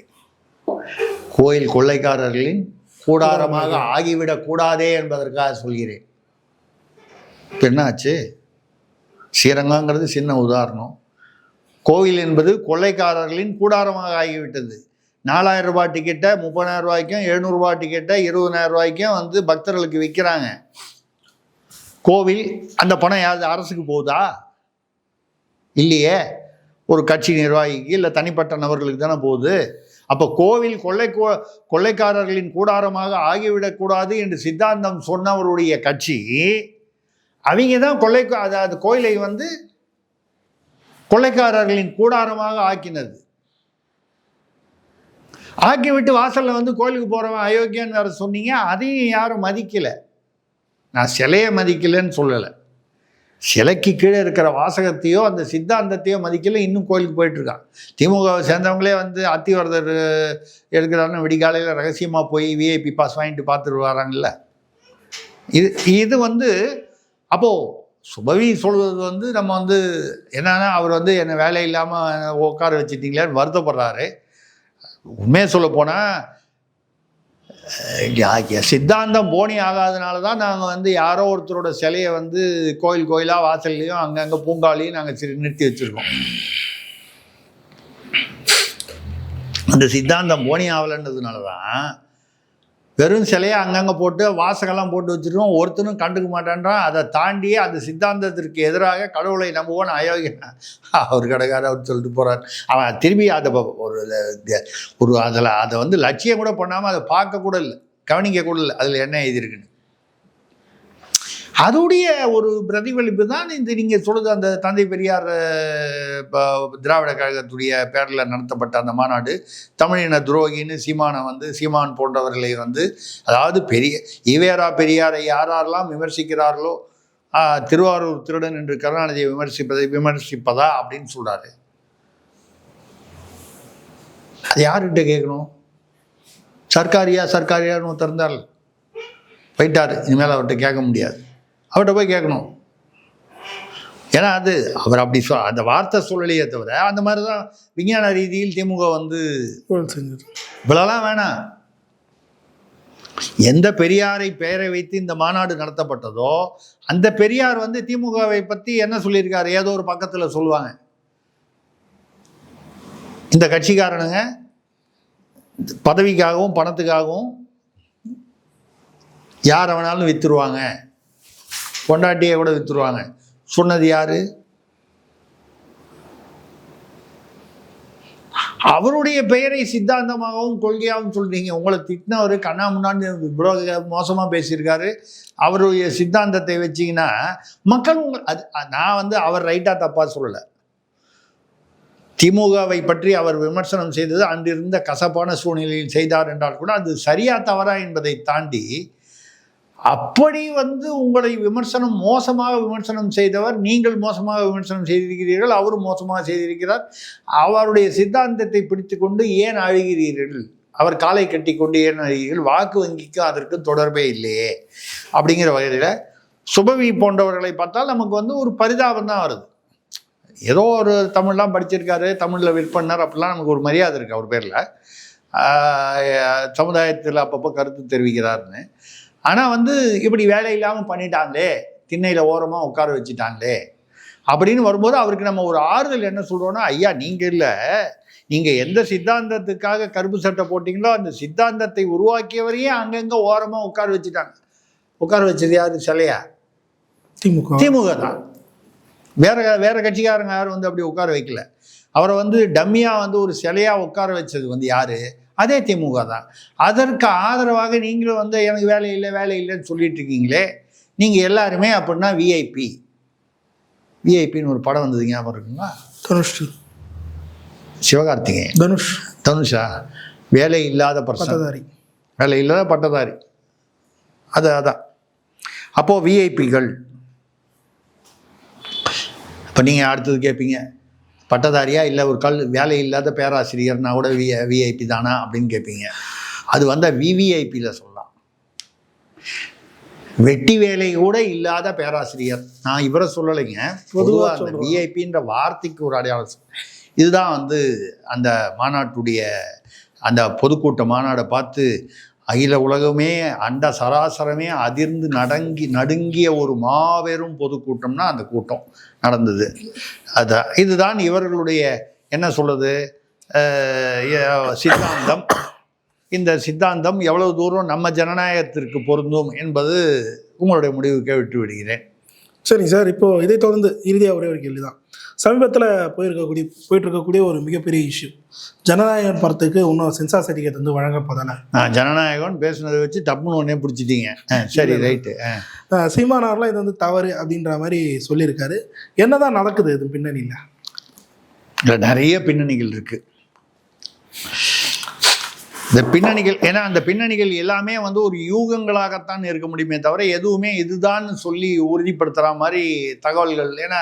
கோயில் கொள்ளைக்காரர்களின் கூடாரமாக ஆகிவிடக் கூடாதே என்பதற்காக சொல்கிறேன். இப்போ என்னாச்சு? ஸ்ரீரங்கங்கிறது சின்ன உதாரணம். கோவில் என்பது கொள்ளைக்காரர்களின் கூடாரமாக ஆகிவிட்டது. 4,000 ரூபாய் டிக்கெட்டை 30,000 ரூபாய்க்கும், 700 ரூபாய் டிக்கெட்டை 20,000 ரூபாய்க்கும் வந்து பக்தர்களுக்கு விற்கிறாங்க. கோவில் அந்த பணம் யாரு அரசுக்கு போகுதா? இல்லையே, ஒரு கட்சி நிர்வாகிக்கு இல்லை தனிப்பட்ட நபர்களுக்கு தானே போகுது. அப்போ கோவில் கொள்ளைக்காரர்களின் கூடாரமாக ஆகிவிடக்கூடாது என்று சித்தாந்தம் சொன்னவருடைய கட்சி, அவங்க தான் அதாவது கோயிலை வந்து கொள்ளைக்காரர்களின் கூடாரமாக ஆக்கினது. ஆக்கிவிட்டு வாசலில் வந்து கோயிலுக்கு போகிறவன் அயோக்கியன்னு வேறு சொன்னீங்க. அதையும் யாரும் மதிக்கலை. நான் சிலையை மதிக்கலைன்னு சொல்லலை, சிலைக்கு கீழே இருக்கிற வாசகத்தையோ அந்த சித்தாந்தத்தையோ மதிக்கல. இன்னும் கோயிலுக்கு போயிட்டுருக்கான். திமுகவை சேர்ந்தவங்களே வந்து அத்திவரதர் எடுக்கிறாருன்னு விடிகாலையில் ரகசியமாக போய் விஐபி பாஸ் வாங்கிட்டு பார்த்துட்டு வராங்கல்ல. இது இது வந்து அப்போது சுபவி சொல்வது வந்து நம்ம வந்து என்னன்னா அவர் வந்து என்னை வேலை இல்லாமல் உட்கார வச்சுட்டீங்களேன்னு வருத்தப்படுறாரு. உண்மையை சொல்ல போனால் சித்தாந்தம் போனி ஆகாதனால தான் நாங்கள் வந்து யாரோ ஒருத்தரோட சிலையை வந்து கோயில் கோயிலாக வாசல்லையும் அங்கங்கே பூங்காலையும் நாங்கள் நிறுத்தி வச்சுருக்கோம். அந்த சித்தாந்தம் போனி ஆகலைன்றதுனால தான் வெறும் சிலையை அங்கங்கே போட்டு வாசகெல்லாம் போட்டு வச்சுருக்கோம். ஒருத்தனும் கண்டுக்க மாட்டேன்றான். அதை தாண்டியே அந்த சித்தாந்தத்திற்கு எதிராக கடவுளை நம்புவோன்னு அயோக்கியன் அவர் கடைக்கார அவர் சொல்லிட்டு போகிறார். அவன் திரும்பி அதை ஒரு அதில் அதை வந்து லட்சியம் கூட பண்ணாமல் அதை பார்க்க கூட இல்லை, கவனிக்க கூட இல்லை அதில் என்ன எழுதியிருக்குன்னு. அதோடைய ஒரு பிரதிபலிப்பு தான் இந்த நீங்கள் சொல்லுது அந்த தந்தை பெரியார் திராவிட கழகத்துடைய பேரில் நடத்தப்பட்ட அந்த மாநாடு. தமிழின துரோகின்னு சீமான் போன்றவர்களை வந்து அதாவது ஈவேரா பெரியாரை யாரெல்லாம் விமர்சிக்கிறார்களோ திருவாரூர் திருடன் என்று கருணாநிதியை விமர்சிப்பதா அப்படின்னு சொல்றாரு. அது யாருக்கிட்ட கேட்கணும்? சர்க்காரியான்னு ஒருத்தர் இருந்தார், போயிட்டார். இனிமேல் அவர்கிட்ட கேட்க முடியாது, அவர்கிட்ட போய் கேட்கணும். ஏன்னா அது அவர் அப்படி அந்த வார்த்தை சொல்லலையே தவிர அந்த மாதிரி தான் விஞ்ஞான ரீதியில் திமுக வந்து இவ்வளோலாம் வேணாம். எந்த பெரியாரை பெயரை வைத்து இந்த மாநாடு நடத்தப்பட்டதோ அந்த பெரியார் வந்து திமுகவை பற்றி என்ன சொல்லியிருக்காரு ஏதோ ஒரு பக்கத்தில் சொல்லுவாங்க. இந்த கட்சிக்காரனுங்க பதவிக்காகவும் பணத்துக்காகவும் யாரை வேணாலும் விற்றுருவாங்க, பொண்டாட்டியை கூட விற்றுருவாங்க. சொன்னது யாரு? அவருடைய பெயரை சித்தாந்தமாகவும் கொள்கையாகவும் சொல்றீங்க. உங்களை திட்டினவர் கண்ணா முன்னாடி இவ்வளோ மோசமாக பேசியிருக்காரு. அவருடைய சித்தாந்தத்தை வச்சிங்கன்னா மக்கள் நான் வந்து அவர் ரைட்டாக தப்பாக சொல்லலை. திமுகவை பற்றி அவர் விமர்சனம் செய்தது அன்றிருந்த கசப்பான சூழ்நிலையில் செய்தார் என்றால் கூட அது சரியா தவறா என்பதை தாண்டி அப்படி வந்து உங்களை மோசமாக விமர்சனம் செய்தவர், நீங்கள் மோசமாக விமர்சனம் செய்திருக்கிறீர்கள், அவரும் மோசமாக செய்திருக்கிறார். அவருடைய சித்தாந்தத்தை பிடித்து கொண்டு ஏன் அழுகிறீர்கள்? அவர் காலை கட்டி கொண்டு ஏன் அழுகிறீர்கள்? வாக்கு வங்கிக்கு அதற்கு தொடர்பே இல்லையே அப்படிங்கிற வகையில் சுபவி போன்றவர்களை பார்த்தால் நமக்கு வந்து ஒரு பரிதாபம் தான் வருது. ஏதோ ஒரு தமிழ்லாம் படிச்சிருக்காரு, தமிழில் விற்பனர், அப்படிலாம் நமக்கு ஒரு மரியாதை இருக்குது அவர் பேரில். சமுதாயத்தில் அப்பப்போ கருத்து தெரிவிக்கிறாருன்னு. ஆனால் வந்து இப்படி வேலை இல்லாமல் பண்ணிட்டாங்களே, திண்ணையில் ஓரமாக உட்கார வச்சுட்டாங்களே அப்படின்னு வரும்போது அவருக்கு நம்ம ஒரு ஆறுதல் என்ன சொல்கிறோன்னா, ஐயா நீங்கள் இல்லை, நீங்கள் எந்த சித்தாந்தத்துக்காக கருப்பு சட்டை போட்டிங்களோ அந்த சித்தாந்தத்தை உருவாக்கியவரையே அங்கங்கே ஓரமாக உட்கார வச்சுட்டாங்க. உட்கார வச்சது யார்? சிலையா? திமுக தான். வேற கட்சிக்காரங்க யாரும் வந்து அப்படி உட்கார வைக்கல. அவரை வந்து டம்மியாக வந்து ஒரு சிலையாக உட்கார வச்சது வந்து யார்? அதே திமுக தான். அதற்கு ஆதரவாக நீங்களும் வந்து எனக்கு வேலை இல்லைன்னு சொல்லிட்டு இருக்கீங்களே. நீங்கள் எல்லாருமே அப்படின்னா விஐபின்னு ஒரு படம் வந்தது ஞாபகம் இருக்குங்களா? சிவகார்த்திகேயன். தனுஷா? வேலை இல்லாத பட்டதாரி. அதான் அப்போது விஐபிகள். இப்போ நீங்கள் அடுத்தது கேட்பீங்க, பட்டதாரியா இல்லை ஒரு வேலை இல்லாத பேராசிரியர்னா கூட விஐபி தானா அப்படின்னு கேட்பீங்க. அது வந்து விவிஐபியில் சொல்லலாம். வெட்டி வேலை கூட இல்லாத பேராசிரியர். நான் இவரை சொல்லலைங்க, பொதுவாக அந்த விஐபின்ற வார்த்தைக்கு ஒரு அடையாளம். இதுதான் வந்து அந்த மாநாட்டுடைய அந்த பொதுக்கூட்ட மாநாடை பார்த்து அகில உலகமே அண்ட சராசரமே அதிர்ந்து நடுங்கிய ஒரு மாபெரும் பொதுக்கூட்டம்னா அந்த கூட்டம் நடந்தது. இதுதான் இவர்களுடைய என்ன சொல்றது சித்தாந்தம். இந்த சித்தாந்தம் எவ்வளவு தூரம் நம்ம ஜனநாயகத்திற்கு பொருந்தும் என்பது உங்களுடைய முடிவுக்கே விட்டு விடுகிறேன். சரி சார், இப்போ இதை தொடர்ந்து இறுதியாக ஒரே ஒரு கேள்விதான். சமீபத்தில் போயிட்டு இருக்கக்கூடிய ஒரு மிகப்பெரிய இஷ்யூ, ஜனநாயகன் படத்துக்கு இன்னும் சென்சார் சர்டிஃபிகேட் வந்து வழங்கப்போதானே? ஜனநாயகன் பேசுனதை வச்சு தப்புன்னு ஒன்னே பிடிச்சிட்டீங்க. சரி, ரைட்டு. சீமானார்லாம் இது வந்து தவறு அப்படின்ற மாதிரி சொல்லியிருக்காரு. என்னதான் நடக்குது இது பின்னணியில்? இல்லை, நிறைய பின்னணிகள் இருக்கு. இந்த பின்னணிகள், ஏன்னா அந்த பின்னணிகள் எல்லாமே வந்து ஒரு யூகங்களாகத்தான் இருக்க முடியுமே தவிர எதுவுமே இதுதான் சொல்லி உறுதிப்படுத்துகிற மாதிரி தகவல்கள். ஏன்னா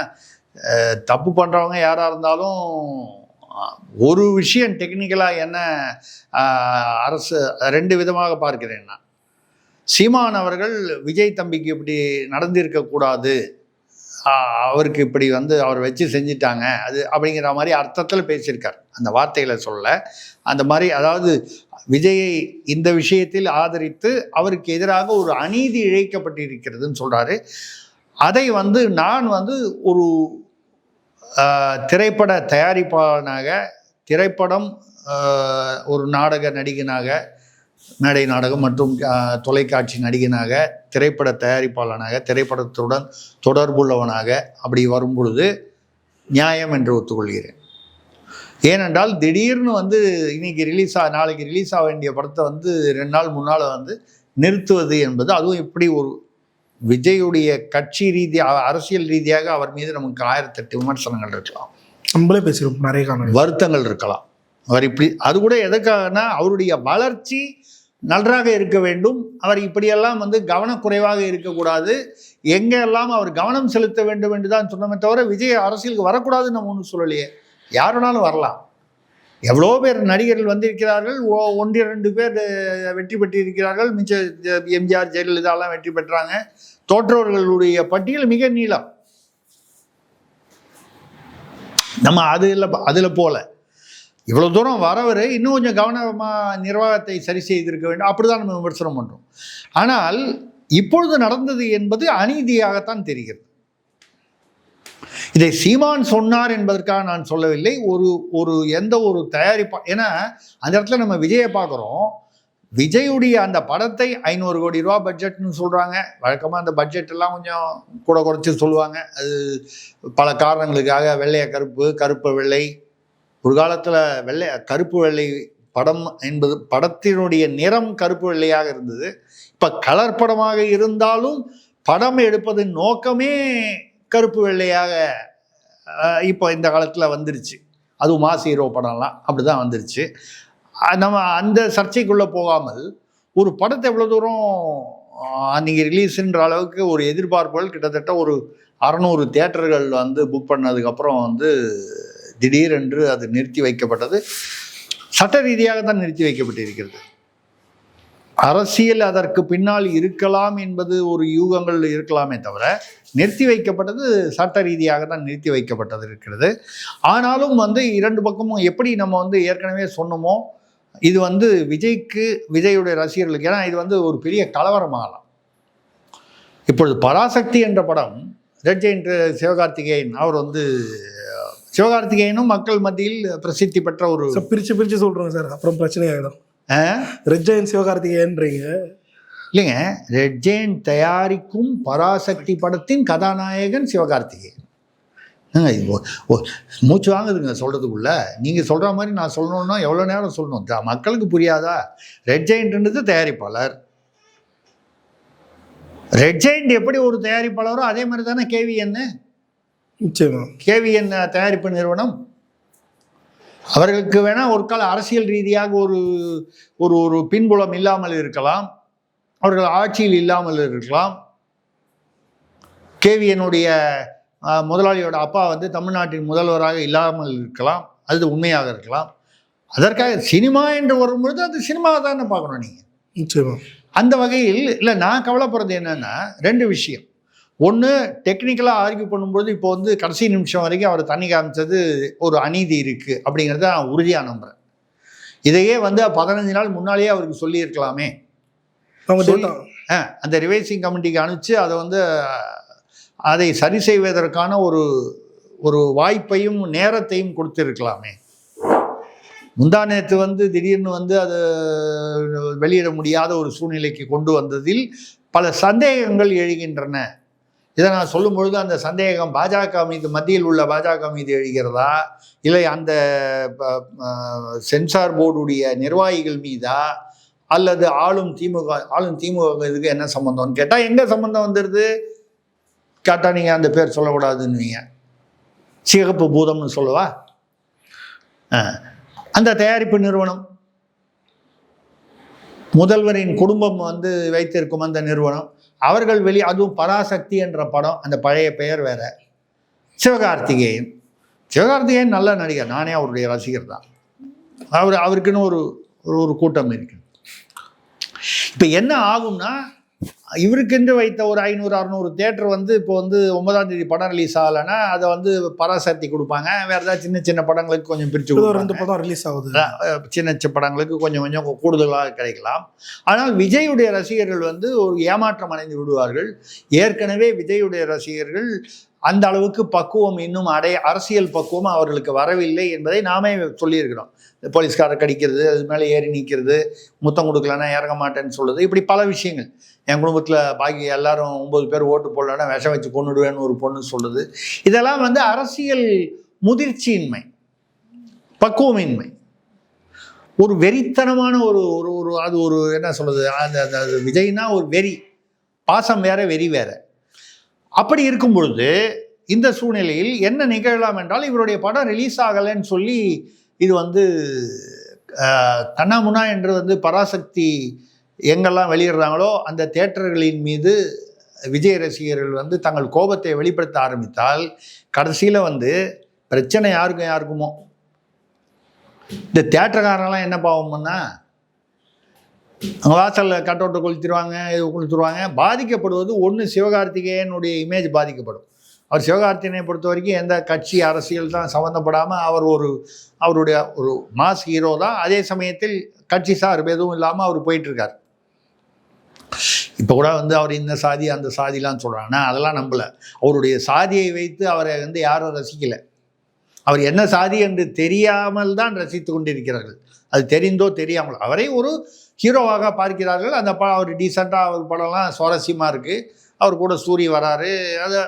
தப்பு பண்ணுறவங்க யாராக இருந்தாலும் ஒரு விஷயம் டெக்னிக்கலாக என்ன அரசு ரெண்டு விதமாக பார்க்கிறேன் நான். சீமான் அவர்கள் விஜய் தம்பிக்கு இப்படி நடந்திருக்கக்கூடாது, அவருக்கு இப்படி வந்து அவர் வச்சு செஞ்சிட்டாங்க அது அப்படிங்கிற மாதிரி அர்த்தத்தில் பேசியிருக்கார். அந்த வார்த்தைகளை சொல்ல அந்த மாதிரி, அதாவது விஜயை இந்த விஷயத்தில் ஆதரித்து அவருக்கு எதிராக ஒரு அநீதி இழைக்கப்பட்டிருக்கிறதுன்னு சொல்கிறாரு. அதை வந்து நான் வந்து ஒரு திரைப்பட தயாரிப்பாளனாக, திரைப்படம் ஒரு நாடக நடிகனாக, மேடை நாடகம் மற்றும் தொலைக்காட்சி நடிகனாக, திரைப்பட தயாரிப்பாளனாக, திரைப்படத்துடன் தொடர்புள்ளவனாக அப்படி வரும் பொழுது நியாயம் என்று ஒத்துக்கொள்கிறேன். ஏனென்றால் திடீர்னு வந்து இன்னைக்கு நாளைக்கு ரிலீஸ் ஆக வேண்டிய படத்தை வந்து 2 நாள் முன்னால் வந்து நிறுத்துவது என்பது, அதுவும் இப்படி ஒரு விஜயுடைய கட்சி ரீதியாக அரசியல் ரீதியாக அவர் மீது நமக்கு 1008 விமர்சனங்கள் இருக்கலாம், நம்மளே பேசியிருப்போம், நிறைய வருத்தங்கள் இருக்கலாம். அவர் இப்படி அது கூட எதுக்காகனா அவருடைய வளர்ச்சி நன்றாக இருக்க வேண்டும், அவர் இப்படியெல்லாம் வந்து கவனக்குறைவாக இருக்கக்கூடாது, எங்கெல்லாம் அவர் கவனம் செலுத்த வேண்டும் என்று தான் சொன்னமே தவிர விஜய் அரசியலுக்கு வரக்கூடாதுன்னு நம்ம ஒன்றும் சொல்லலையே. யார் வேணாலும் வரலாம். எவ்வளோ பேர் நடிகர்கள் வந்திருக்கிறார்கள், 1-2 பேர் வெற்றி பெற்றிருக்கிறார்கள், மிச்ச எம்ஜிஆர் ஜெயலலிதாலாம் வெற்றி பெற்றாங்க. தோற்றவர்களுடைய பட்டியல் மிக நீளம். நம்ம அதில் போல இவ்வளோ தூரம் வரவர் இன்னும் கொஞ்சம் கவனமாக நிர்வாகத்தை சரி செய்திருக்க வேண்டும், அப்படிதான் நம்ம விமர்சனம் பண்ணுறோம். ஆனால் இப்பொழுது நடந்தது என்பது அநீதியாகத்தான் தெரிகிறது. இதை சீமான் சொன்னார் என்பதற்காக நான் சொல்லவில்லை. எந்த ஒரு தயாரிப்பா, ஏன்னா அந்த இடத்துல நம்ம விஜயை பார்க்குறோம். விஜயுடைய அந்த படத்தை 500 கோடி ரூபா பட்ஜெட்னு சொல்கிறாங்க. வழக்கமாக அந்த பட்ஜெட் எல்லாம் கொஞ்சம் கூட குறைச்சி சொல்லுவாங்க. அது பல காரணங்களுக்காக, வெள்ளைய கருப்பு, கருப்பு வெள்ளை, ஒரு காலத்தில் கருப்பு வெள்ளை படம் என்பது படத்தினுடைய நிறம் கருப்பு வெள்ளையாக இருந்தது. இப்போ கலர் படமாக இருந்தாலும் படம் எடுப்பதன் நோக்கமே கருப்பு வெள்ளையாக இப்போ இந்த காலத்தில் வந்துருச்சு. அதுவும் மாஸ் ஹீரோ படம்லாம் அப்படி தான் வந்துருச்சு. நம்ம அந்த சர்ச்சைக்குள்ளே போகாமல் ஒரு படத்தை எவ்வளோ தூரம் அன்றைக்கி ரிலீஸுன்ற அளவுக்கு ஒரு எதிர்பார்ப்புகள் கிட்டத்தட்ட ஒரு 600 தியேட்டர்கள் வந்து புக் பண்ணதுக்கப்புறம் வந்து திடீரென்று அது நிறுத்தி வைக்கப்பட்டது. சட்ட ரீதியாக தான் நிறுத்தி வைக்கப்பட்டிருக்கிறது. அரசியல் அதற்கு பின்னால் இருக்கலாம் என்பது ஒரு யூகங்கள் இருக்கலாமே தவிர, நிறுத்தி வைக்கப்பட்டது சட்ட ரீதியாக தான் நிறுத்தி வைக்கப்பட்டது இருக்கிறது. ஆனாலும் வந்து 2 பக்கமும் எப்படி நம்ம வந்து ஏற்கனவே சொன்னோமோ, இது வந்து விஜயுடைய ரசிகர்களுக்கு, ஏன்னா இது வந்து ஒரு பெரிய கலவரமாகலாம். இப்பொழுது பராசக்தி என்ற படம், ரெட் ஜெயண்ட் சிவகார்த்திகேயன், அவர் வந்து சிவகார்த்திகேயனும் மக்கள் மத்தியில் பிரசித்தி பெற்ற ஒரு, பிரிச்சு சொல்றோங்க சார், அப்புறம் பிரச்சனை ஆகிடும். ரெட் ஜெயண்ட் சிவகார்த்திகேயன்றீங்க இல்லைங்க. ரெட் ஜெயண்ட் தயாரிக்கும் பராசக்தி படத்தின் கதாநாயகன் சிவகார்த்திகேயன். மூச்சு வாங்குதுங்க சொல்றதுக்குள்ள. நீங்க சொல்ற மாதிரி நான் சொல்லணும்னா எவ்வளோ நேரம் சொல்லணும், மக்களுக்கு புரியாதா? ரெட் ஜெயண்ட்ன்றது தயாரிப்பாளர். ரெட் ஜெயண்ட் எப்படி ஒரு தயாரிப்பாளரோ அதே மாதிரி தானே கேவிஎன் தயாரிப்பு நிறுவனம். அவர்களுக்கு வேணா ஒரு கால அரசியல் ரீதியாக ஒரு பின்புலம் இல்லாமல் இருக்கலாம், அவர்கள் ஆட்சியில் இல்லாமல் இருக்கலாம். கேவிஎனுடைய முதலாளியோட அப்பா வந்து தமிழ்நாட்டின் முதல்வராக இல்லாமல் இருக்கலாம், அது உண்மையாக இருக்கலாம். அதற்காக சினிமா என்று வரும்பொழுது அது சினிமாவை தானே பார்க்கணும் நீங்கள். அந்த வகையில் இல்லை, நான் கவலைப்படுறது என்னன்னா 2 விஷயம். ஒன்று, டெக்னிக்கலாக ஆர்கியூ பண்ணும்போது இப்போ வந்து கடைசி நிமிஷம் வரைக்கும் அவர் தண்ணி காமிச்சது ஒரு அநீதி இருக்குது அப்படிங்கிறத நான் உறுதியாக நம்புகிறேன். இதையே வந்து 15 நாள் முன்னாலேயே அவருக்கு சொல்லியிருக்கலாமே. அந்த ரிவைசிங் கமிட்டிக்கு அனுப்பிச்சு அதை சரி செய்வதற்கான ஒரு வாய்ப்பையும் நேரத்தையும் கொடுத்துருக்கலாமே. முந்தா நேற்று வந்து திடீர்னு வந்து அதை வெளியிட முடியாத ஒரு சூழ்நிலைக்கு கொண்டு வந்ததில் பல சந்தேகங்கள் எழுகின்றன. இதை நான் சொல்லும் பொழுது அந்த சந்தேகம் பாஜக மீது, மத்தியில் உள்ள பாஜக மீது எழுகிறதா, இல்லை அந்த சென்சார் போர்டுடைய நிர்வாகிகள் மீதா, அல்லது ஆளும் திமுக இதுக்கு என்ன சம்பந்தம்னு கேட்டால் எங்கே சம்பந்தம் வந்துடுது? கேட்டால் நீங்கள் அந்த பேர் சொல்லக்கூடாதுன்னுவீங்க. சிகப்பு பூதம்னு சொல்லவா? அந்த தயாரிப்பு நிறுவனம், முதல்வரின் குடும்பம் வந்து வைத்திருக்கும் அந்த நிறுவனம், அவர்கள் அதுவும் பராசக்தி என்ற படம், அந்த பழைய பெயர் வேற. சிவகார்த்திகேயன் நல்ல நடிகர், நானே அவருடைய ரசிகர் தான். அவருக்குன்னு ஒரு கூட்டம் இருக்கு. இப்போ என்ன ஆகும்னா, இவருக்கென்று வைத்த ஒரு 500-600 தேட்டர் வந்து இப்போ வந்து 9ஆம் தேதி படம் ரிலீஸ் ஆகலைன்னா அதை வந்து பராசக்தி கொடுப்பாங்க. வேறு ஏதாவது சின்ன சின்ன படங்களுக்கு கொஞ்சம் பிரித்து 2 படம் ரிலீஸ் ஆகுது, சின்ன சின்ன படங்களுக்கு கொஞ்சம் கொஞ்சம் கூடுதலாக கிடைக்கலாம். ஆனால் விஜயுடைய ரசிகர்கள் வந்து ஒரு ஏமாற்றம் அடைந்து விடுவார்கள். ஏற்கனவே விஜயுடைய ரசிகர்கள் அந்த அளவுக்கு பக்குவம் இன்னும் அரசியல் பக்குவம் அவர்களுக்கு வரவில்லை என்பதை நாமே சொல்லியிருக்கிறோம். போலீஸ்காரர் கடிக்கிறது, அது மேலே ஏறி நிற்கிறது, முத்தம் கொடுக்கலன்னா இறங்க மாட்டேன்னு சொல்லுது, இப்படி பல விஷயங்கள். என் குடும்பத்தில் பாக்கி எல்லாரும் 9 பேர் ஓட்டு போடலன்னா விஷம் வச்சு கொண்டுடுவேன்னு ஒரு பொண்ணு சொல்லுது. இதெல்லாம் வந்து அரசியல் முதிர்ச்சியின்மை, பக்குவமின்மை, ஒரு வெறித்தனமான ஒரு ஒரு அது ஒரு என்ன சொல்றது, அந்த விஜய்னா ஒரு வெறி, பாசம் வேற வெறி வேற. அப்படி இருக்கும் பொழுது இந்த சூழ்நிலையில் என்ன நிகழலாம் என்றால், இவருடைய படம் ரிலீஸ் ஆகலைன்னு சொல்லி இது வந்து கண்ணாமுன்னா என்று வந்து பராசக்தி எங்கெல்லாம் வெளியிடுறாங்களோ அந்த தியேட்டர்களின் மீது விஜய் ரசிகர்கள் வந்து தங்கள் கோபத்தை வெளிப்படுத்த ஆரம்பித்தால் கடைசியில் வந்து பிரச்சனை யாருக்குமோ. இந்த தியேட்டர்காரெல்லாம் என்ன பாவம்னா, வாசலில் கட்டவுட்டை கொளுத்திடுவாங்க, இது கொளுத்துருவாங்க. பாதிக்கப்படுவது ஒன்று சிவகார்த்திகேயனுடைய இமேஜ் பாதிக்கப்படும். அவர் சிவகார்த்திகேயனை பொறுத்த வரைக்கும் எந்த கட்சி அரசியல் தான் சம்மந்தப்படாமல் அவர் அவருடைய ஒரு மாஸ் ஹீரோ தான். அதே சமயத்தில் கட்சி சார்பு எதுவும் இல்லாமல் அவர் போயிட்டுருக்கார். இப்போ கூட வந்து அவர் இந்த சாதி அந்த சாதிலாம் சொல்கிறாங்க, அதெல்லாம் நம்பலை. அவருடைய சாதியை வைத்து அவரை வந்து யாரும் ரசிக்கலை. அவர் என்ன சாதி என்று தெரியாமல் தான் ரசித்து கொண்டிருக்கிறார்கள். அது தெரிந்தோ தெரியாமல் அவரை ஒரு ஹீரோவாக பார்க்கிறார்கள். அந்த படம் அவர் டீசெண்டாக அவர் படம்லாம் சுவாரஸ்யமாக இருக்குது. அவர் கூட சூரி வராரு, அது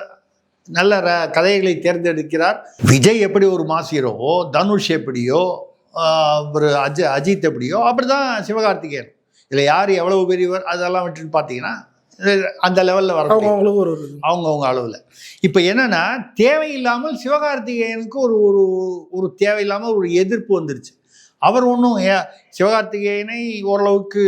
நல்ல கதைகளை தேர்ந்தெடுக்கிறார். விஜய் எப்படி ஒரு மாஸ் ஹீரோவோ, தனுஷ் எப்படியோ, ஒரு அஜித் எப்படியோ அப்படி தான் சிவகார்த்திகேயன். இதில் யார் எவ்வளவு பெரியவர் அதெல்லாம் விட்டுட்டு பார்த்தீங்கன்னா அந்த லெவலில் வர அவங்கவுங்க அளவில். இப்போ என்னென்னா, தேவையில்லாமல் சிவகார்த்திகேயனுக்கு ஒரு ஒரு தேவையில்லாமல் ஒரு எதிர்ப்பு வந்துருச்சு. அவர் ஒன்றும் சிவகார்த்திகேயனை ஓரளவுக்கு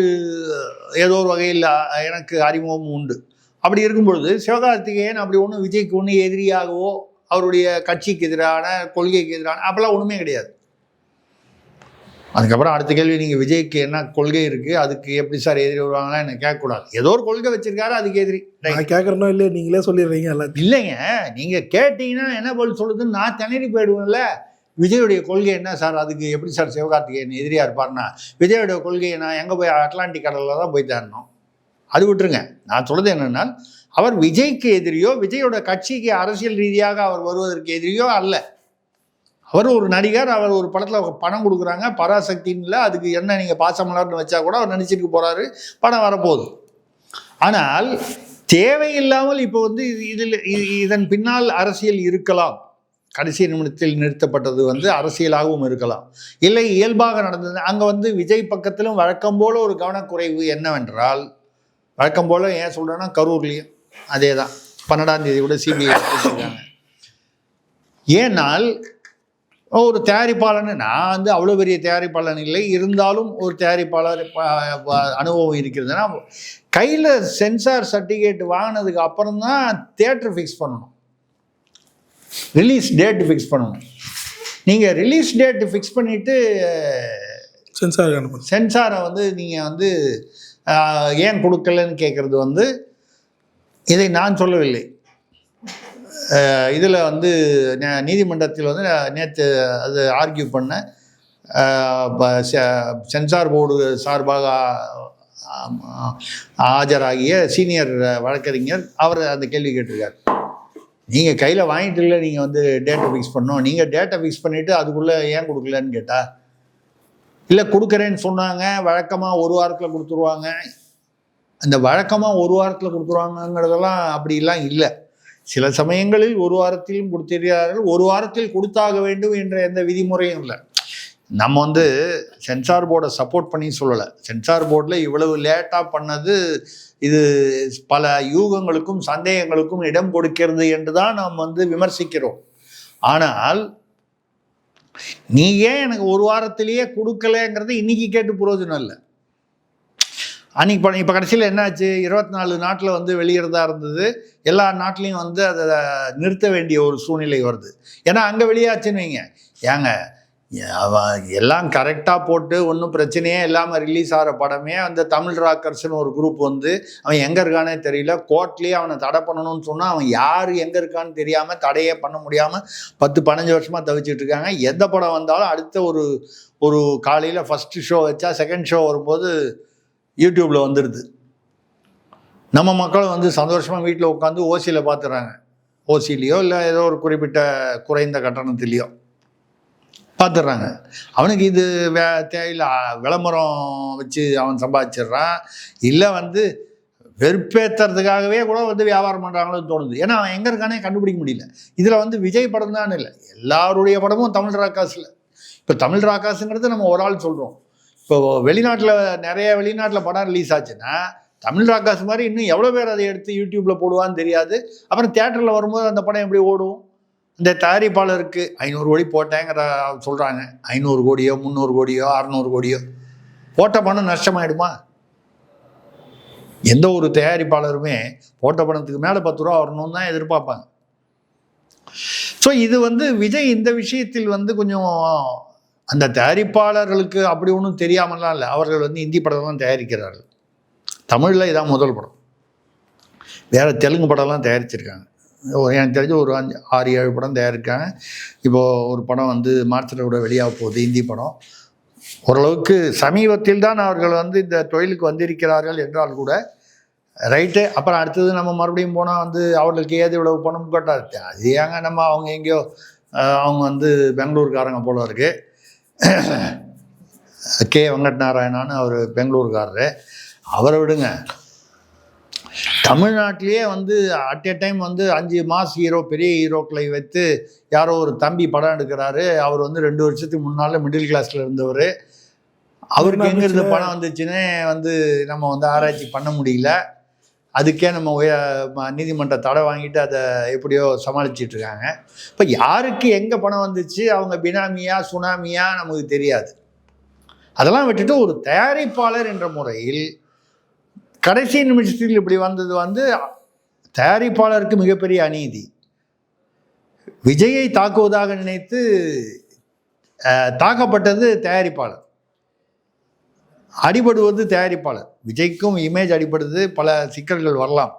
ஏதோ ஒரு வகையில் எனக்கு அறிமுகம் உண்டு. அப்படி இருக்கும் பொழுது சிவகார்த்திகேயன் அப்படி ஒன்றும் விஜய்க்கு ஒன்றும் எதிரியாகவோ அவருடைய கட்சிக்கு எதிரான கொள்கைக்கு எதிரான அப்பெல்லாம் ஒன்றுமே கிடையாது. அதுக்கப்புறம் அடுத்த கேள்வி, நீங்கள் விஜய்க்கு என்ன கொள்கை இருக்குது, அதுக்கு எப்படி சார் எதிரி வருவாங்களா என்ன கேட்கக்கூடாது. ஏதோ ஒரு கொள்கை வச்சிருக்காரு, அதுக்கு எதிரி கேட்குறனோ இல்லை நீங்களே சொல்லிடுறீங்க. இல்லைங்க, நீங்கள் கேட்டீங்கன்னா என்ன பதில் சொல்லுதுன்னு நான் திணறி போயிடுவேன்ல. விஜயுடைய கொள்கை என்ன சார், அதுக்கு எப்படி சார் சிவகார்த்திகேயன் எதிரியாக இருப்பார்னா, விஜயுடைய கொள்கையை நான் எங்கே போய் அட்லாண்டிக் கடலில் தான் போய் தேடணும். அது விட்டுருங்க. நான் சொல்கிறது என்னென்னா, அவர் விஜய்க்கு எதிரியோ விஜயோட கட்சிக்கு அரசியல் ரீதியாக அவர் வருவதற்கு எதிரியோ அல்ல. அவர் ஒரு நடிகர், அவர் ஒரு படத்தில் பணம் கொடுக்குறாங்க, பராசக்தின்ல அதுக்கு என்ன நீங்கள் பாசமலர்னு வச்சா கூட அவர் நடிச்சிட்டு போகிறாரு, படம் வரப்போகுது. ஆனால் தேவையில்லாமல் இப்போ வந்து இதன் பின்னால் அரசியல் இருக்கலாம். கடைசி நிமிடத்தில் நிறுத்தப்பட்டது வந்து அரசியலாகவும் இருக்கலாம், இல்லை இயல்பாக நடந்தது. அங்கே வந்து விஜய் பக்கத்திலும் வழக்கம் போல ஒரு கவனக்குறைவு என்னவென்றால், வழக்கம் போல் ஏன் சொல்கிறேன்னா கரூர்லேயும் அதே தான் 12ஆம் தேதி கூட சிபிஐ வச்சுருக்காங்க. ஏனால் ஒரு தயாரிப்பாளன், நான் வந்து அவ்வளோ பெரிய தயாரிப்பாளன் இல்லை, இருந்தாலும் ஒரு தயாரிப்பாளர் அனுபவம் இருக்கிறதுனா கையில் சென்சார் சர்டிஃபிகேட் வாங்கினதுக்கு அப்புறம் தான் தியேட்டர் ஃபிக்ஸ் பண்ணணும், ரிலீஸ் டேட் ஃபிக்ஸ் பண்ணணும். நீங்கள் ரிலீஸ் டேட் ஃபிக்ஸ் பண்ணிவிட்டு சென்சாரை வந்து நீங்கள் வந்து ஏன் கொடுக்கலன்னு கேட்குறது வந்து, இதை நான் சொல்லவில்லை. இதில் வந்து நீதிமன்றத்தில் வந்து நேற்று அது ஆர்கியூ பண்ண சென்சார் போர்டு சார்பாக ஆஜராகிய சீனியர் வழக்கறிஞர் அவர் அந்த கேள்வி கேட்டிருக்கார். நீங்கள் கையில் வாங்கிட்டு இல்லை, நீங்கள் வந்து டேட்டை ஃபிக்ஸ் பண்ணோம், நீங்கள் டேட்டை ஃபிக்ஸ் பண்ணிவிட்டு அதுக்குள்ளே ஏன் கொடுக்கலன்னு கேட்டால், இல்லை கொடுக்குறேன்னு சொன்னாங்க, வழக்கமாக ஒரு வாரத்தில் கொடுத்துருவாங்க. அந்த வழக்கமாக ஒரு வாரத்தில் கொடுத்துருவாங்கங்கிறதெல்லாம் அப்படிலாம் இல்லை. சில சமயங்களில் ஒரு வாரத்திலும் கொடுத்திருக்கிறார்கள், ஒரு வாரத்தில் கொடுத்தாக வேண்டும் என்ற எந்த விதிமுறையும் இல்லை. நம்ம வந்து சென்சார் போர்டை சப்போர்ட் பண்ணி சொல்லலை. சென்சார் போர்டில் இவ்வளவு லேட்டாக பண்ணது இது பல யூகங்களுக்கும் சந்தேகங்களுக்கும் இடம் கொடுக்கிறது என்று தான் நாம் வந்து விமர்சிக்கிறோம். ஆனால் நீ ஏன் எனக்கு ஒரு வாரத்திலேயே கொடுக்கலைங்கிறது இன்னைக்கு கேட்டு பிரயோஜனம் இல்லை. அன்றைக்கி இப்போ கடைசியில் என்னாச்சு, 24 நாட்டில் வந்து வெளியிறதா இருந்தது, எல்லா நாட்டிலையும் வந்து அதை நிறுத்த வேண்டிய ஒரு சூழ்நிலை வருது. ஏன்னா அங்கே வெளியாச்சுன்னு வைங்க, ஏங்க எல்லாம் கரெக்டாக போட்டு ஒன்றும் பிரச்சனையே இல்லாமல் ரிலீஸ் ஆகிற படமே அந்த தமிழ் ராக்கர்ஸ்னு ஒரு குரூப் வந்து அவன் எங்கே இருக்கானே தெரியல, கோர்ட்லேயே அவனை தடை பண்ணணும்னு சொன்னால் அவன் யார் எங்கே இருக்கான்னு தெரியாமல் தடையே பண்ண முடியாமல் 10-15 வருஷமாக தவிச்சிட்டு இருக்காங்க. எந்த படம் வந்தாலும் அடுத்த ஒரு காலையில் ஃபஸ்ட்டு ஷோ வச்சா செகண்ட் ஷோ வரும்போது யூடியூப்பில் வந்துடுது. நம்ம மக்களும் வந்து சந்தோஷமாக வீட்டில் உட்காந்து ஓசியில் பார்த்துறாங்க. ஓசிலேயோ இல்லை ஏதோ ஒரு குறிப்பிட்ட குறைந்த கட்டணத்துலேயோ பார்த்துடுறாங்க. அவனுக்கு இது தேவையில்லை, விளம்பரம் வச்சு அவன் சம்பாதிச்சிடுறான். இல்லை வந்து வெறுப்பேற்றுறதுக்காகவே கூட வந்து வியாபாரம் பண்ணுறாங்களோன்னு தோணுது. ஏன்னா அவன் எங்கே இருக்கானே கண்டுபிடிக்க முடியல. இதில் வந்து விஜய் படம் தான் இல்லை, எல்லாருடைய படமும் தமிழ் ராக்காஸில். இப்போ தமிழ் ராக்காஸுங்கிறது நம்ம ஒரு ஆள் சொல்கிறோம். இப்போ நிறைய வெளிநாட்டில் படம் ரிலீஸ் ஆச்சுன்னா தமிழ் ராக்காஸ் மாதிரி இன்னும் எவ்வளோ பேர் அதை எடுத்து யூடியூப்பில் போடுவான்னு தெரியாது. அப்புறம் தியேட்டரில் வரும்போது அந்த படம் எப்படி ஓடும்? இந்த தயாரிப்பாளருக்கு 500 கோடி போட்டேங்கிற சொல்கிறாங்க. 500 கோடியோ 300 கோடியோ 600 கோடியோ போட்ட பணம் நஷ்டமாயிடுமா? எந்த ஒரு தயாரிப்பாளருமே போட்ட பணத்துக்கு மேலே 10 ரூபா வரணும்னு தான் எதிர்பார்ப்பாங்க. ஸோ இது வந்து விஜய் இந்த விஷயத்தில் வந்து கொஞ்சம் அந்த தயாரிப்பாளர்களுக்கு அப்படி ஒன்றும் தெரியாமலாம் இல்லை. அவர்கள் வந்து ஹிந்தி படம் தான் தயாரிக்கிறார்கள். தமிழில் இதான் முதல் படம். வேறு தெலுங்கு படம்லாம் தயாரிச்சிருக்காங்க. எனக்கு தெரிஞ்ச ஒரு 6-7 படம் தயாரிக்காங்க. இப்போது ஒரு படம் வந்து மார்ச்சில் கூட வெளியாக போகுது, ஹிந்தி படம். ஓரளவுக்கு சமீபத்தில் தான் அவர்கள் வந்து இந்த தொழிலுக்கு வந்திருக்கிறார்கள் என்றால் கூட ரைட்டு. அப்புறம் அடுத்தது நம்ம மறுபடியும் போனால் வந்து அவர்களுக்கு ஏது இவ்வளவு பணம் கேட்டால் அது ஏங்க நம்ம அவங்க எங்கேயோ அவங்க வந்து பெங்களூர்காரங்க போல இருக்கு. கே வெங்கட் நாராயணான்னு அவர் பெங்களூர்காரரு. அவரை விடுங்க, தமிழ்நாட்டிலேயே வந்து அட் எ டைம் வந்து 5 மாஸ் ஹீரோ பெரிய ஹீரோக்களை வைத்து யாரோ ஒரு தம்பி படம் எடுக்கிறாரு. அவர் வந்து 2 வருஷத்துக்கு முன்னால் மிடில் கிளாஸில் இருந்தவர். அவருக்கு எங்கேருந்து பணம் வந்துச்சுன்னே வந்து நம்ம வந்து ஆராய்ச்சி பண்ண முடியல. அதுக்கே நம்ம நீதிமன்ற தடை வாங்கிட்டு அதை எப்படியோ சமாளிச்சிட்ருக்காங்க. இப்போ யாருக்கு எங்கே பணம் வந்துச்சு, அவங்க பினாமியா சுனாமியா நமக்கு தெரியாது. அதெல்லாம் விட்டுட்டு ஒரு தயாரிப்பாளர் என்ற முறையில் கடைசி நிமிஷத்தில் இப்படி வந்தது வந்து தயாரிப்பாளருக்கு மிகப்பெரிய அநீதி. விஜயை தாக்குவதாக நினைத்து தாக்கப்பட்டது தயாரிப்பாளர், அடிபடுவது தயாரிப்பாளர். விஜய்க்கும் இமேஜ் அடிபடுது, பல சிக்கல்கள் வரலாம்.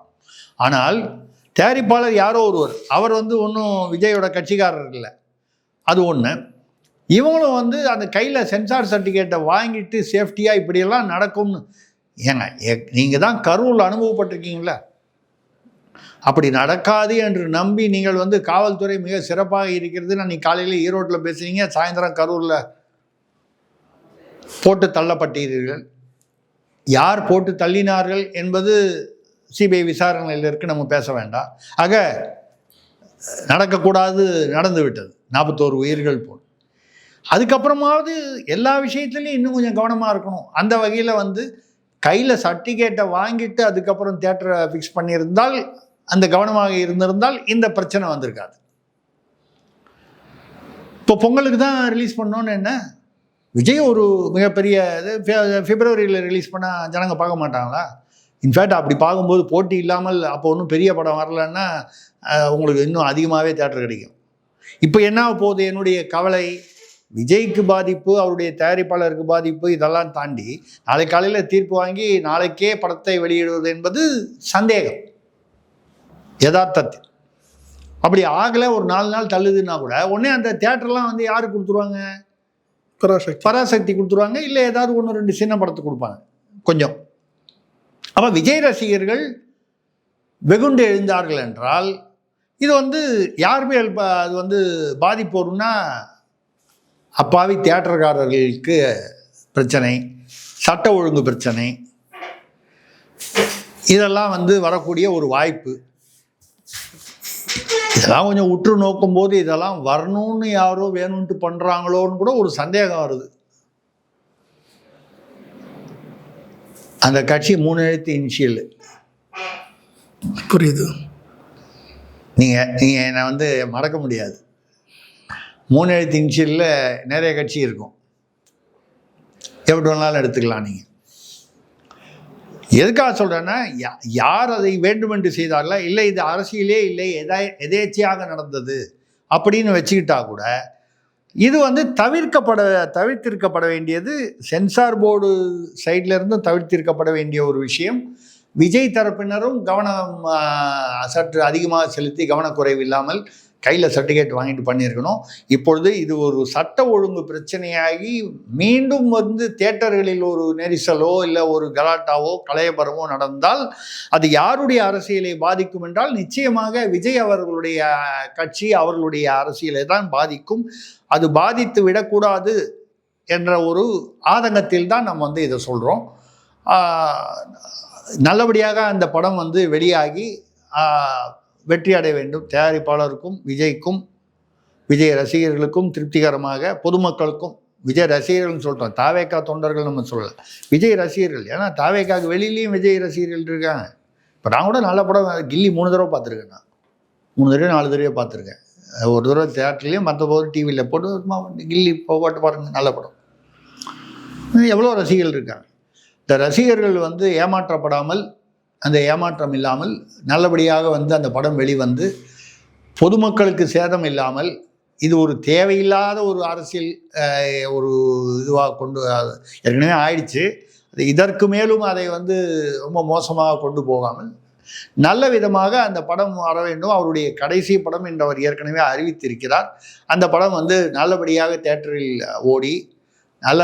ஆனால் தயாரிப்பாளர் யாரோ ஒருவர், அவர் வந்து ஒன்றும் விஜயோட கட்சிக்காரர் இல்லை, அது ஒன்று. இவங்களும் வந்து அந்த கையில் சென்சார் சர்டிஃபிகேட்டை வாங்கிட்டு சேஃப்டியாக இப்படியெல்லாம் நடக்கும்னு ஏங்க நீங்கள் தான் கரூரில் அனுபவப்பட்டிருக்கீங்களா? அப்படி நடக்காது என்று நம்பி நீங்கள் வந்து காவல்துறை மிக சிறப்பாக இருக்கிறது. நான் நீ காலையில் ஈரோட்டில் பேசுகிறீங்க, சாயந்தரம் கரூரில் போட்டு தள்ளப்பட்டீர்கள். யார் போட்டு தள்ளினார்கள் என்பது சிபிஐ விசாரணையில் இருக்குது, நம்ம பேச வேண்டாம். ஆக நடக்கக்கூடாது, நடந்து விட்டது. 41 உயிர்கள் போல். அதுக்கப்புறமாவது எல்லா விஷயத்துலையும் இன்னும் கொஞ்சம் கவனமாக இருக்கணும். அந்த வகையில் வந்து கையில் சர்டிஃபிகேட்டை வாங்கிட்டு அதுக்கப்புறம் தியேட்டரை ஃபிக்ஸ் பண்ணியிருந்தால், அந்த கவனமாக இருந்திருந்தால் இந்த பிரச்சனை வந்திருக்காது. இப்போ பொங்கலுக்கு தான் ரிலீஸ் பண்ணோன்னு என்ன, விஜய் ஒரு மிகப்பெரிய இது பிப்ரவரியில் ரிலீஸ் பண்ணால் ஜனங்க பார்க்க மாட்டாங்களா? இன்ஃபேக்ட் அப்படி பார்க்கும்போது போட்டி இல்லாமல் அப்போ ஒன்றும் பெரிய படம் வரலன்னா உங்களுக்கு இன்னும் அதிகமாகவே தியேட்டர் கிடைக்கும். இப்போ என்ன போகுது, என்னுடைய கவலை விஜய்க்கு பாதிப்பு, அவருடைய தயாரிப்பாளருக்கு பாதிப்பு, இதெல்லாம் தாண்டி நாளை காலையில் தீர்ப்பு வாங்கி நாளைக்கே படத்தை வெளியிடுவது என்பது சந்தேகம். யதார்த்தத்தில் அப்படி ஆகலை, ஒரு 4 நாள் தள்ளுதுன்னா கூட உடனே அந்த தியேட்டர்லாம் வந்து யாருக்கு கொடுத்துருவாங்க? பராசக்தி கொடுத்துருவாங்க, இல்லை ஏதாவது 1-2 சின்ன படத்தை கொடுப்பாங்க கொஞ்சம். அப்போ விஜய் ரசிகர்கள் வெகுண்டு எழுந்தார்கள் என்றால் இது வந்து யாருமே அது வந்து பாதிப்பு வரும்னா அப்பாவி தியேட்டர்காரர்களுக்கு பிரச்சனை, சட்ட ஒழுங்கு பிரச்சனை, இதெல்லாம் வந்து வரக்கூடிய ஒரு வாய்ப்பு. இதெல்லாம் கொஞ்சம் உற்று நோக்கும்போது இதெல்லாம் வரணும்னு யாரோ வேணும்ட்டு பண்ணுறாங்களோன்னு கூட ஒரு சந்தேகம் வருது. அந்த கட்சி 3 எழுத்து இனிஷியல். புரியுது. நீங்கள் என்னை வந்து மறக்க முடியாது. 3 எழுத்து இனிஷியலில் நிறைய கட்சி இருக்கும், எப்படி வேணாலும் எடுத்துக்கலாம். நீங்கள் எதுக்காக சொல்கிறேன்னா, யார் அதை வேண்டுமென்று செய்தார்களா, இல்லை இது அரசியலே இல்லை எதேச்சையாக நடந்தது அப்படின்னு வச்சுக்கிட்டா கூட இது வந்து தவிர்த்திருக்கப்பட வேண்டியது, சென்சார் போர்டு சைட்ல இருந்தும் தவிர்த்திருக்கப்பட வேண்டிய ஒரு விஷயம். விஜய் தரப்பினரும் கவனம் சற்று அதிகமாக செலுத்தி கவனக்குறைவு இல்லாமல் கையில் சர்டிஃபிகேட் வாங்கிட்டு பண்ணியிருக்கணும். இப்பொழுது இது ஒரு சட்ட ஒழுங்கு பிரச்சனையாகி மீண்டும் வந்து தியேட்டர்களில் ஒரு நெரிசலோ இல்லை ஒரு கலாட்டாவோ கலையபரமோ நடந்தால் அது யாருடைய அரசியலை பாதிக்கும் என்றால் நிச்சயமாக விஜய் அவர்களுடைய கட்சி, அவர்களுடைய அரசியலை தான் பாதிக்கும். அது பாதித்து விடக்கூடாது என்ற ஒரு ஆதங்கத்தில் தான் நம்ம வந்து இதை சொல்கிறோம். நல்லபடியாக அந்த படம் வந்து வெளியாகி வெற்றி அடைய வேண்டும். தயாரிப்பாளருக்கும் விஜய்க்கும் விஜய் ரசிகர்களுக்கும் திருப்திகரமாக, பொதுமக்களுக்கும். விஜய் ரசிகர்கள்னு சொல்கிறோம், தாவேக்கா தொண்டர்கள் நம்ம சொல்லலை, விஜய் ரசிகர்கள். ஏன்னா தாவேக்காவுக்கு வெளியிலையும் விஜய் ரசிகர்கள் இருக்காங்க. இப்போ நான் கூட நல்ல படம் கில்லி 3 தடவை பார்த்துருக்கேன். நான் 3 தடவை 4 தடவை பார்த்துருக்கேன். ஒரு தடவை தியேட்டர்லேயும், மற்ற போது டிவியில் போட்டு கில்லி போட்டு பாருங்கள், நல்ல படம். எவ்வளோ ரசிகர்கள் இருக்காங்க. இந்த ரசிகர்கள் வந்து ஏமாற்றப்படாமல், அந்த ஏமாற்றம் இல்லாமல் நல்லபடியாக வந்து அந்த படம் வெளிவந்து பொதுமக்களுக்கு சேதம் இல்லாமல், இது ஒரு தேவையில்லாத ஒரு அரசியல் ஒரு இதுவாக கொண்டு ஏற்கனவே ஆயிடுச்சு. இதற்கு மேலும் அதை வந்து ரொம்ப மோசமாக கொண்டு போகாமல் நல்ல விதமாக அந்த படம் வர வேண்டும். அவருடைய கடைசி படம் என்று அவர் ஏற்கனவே அறிவித்திருக்கிறார். அந்த படம் வந்து நல்லபடியாக தியேட்டரில் ஓடி நல்ல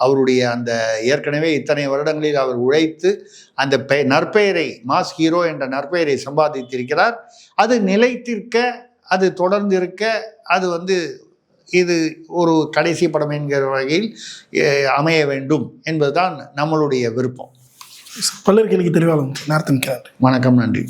அவருடைய அந்த ஏற்கனவே இத்தனை வருடங்களில் அவர் உழைத்து அந்த நற்பெயரை, மாஸ் ஹீரோ என்ற நற்பெயரை சம்பாதித்திருக்கிறார். அது நிலைத்திருக்க, அது தொடர்ந்து இருக்க, அது வந்து இது ஒரு கடைசி படம் என்கிற வகையில் அமைய வேண்டும் என்பதுதான் நம்மளுடைய விருப்பம். பல்லர் கேள்விக்கு தெளிவாக நேரத்தின். வணக்கம், நன்றி.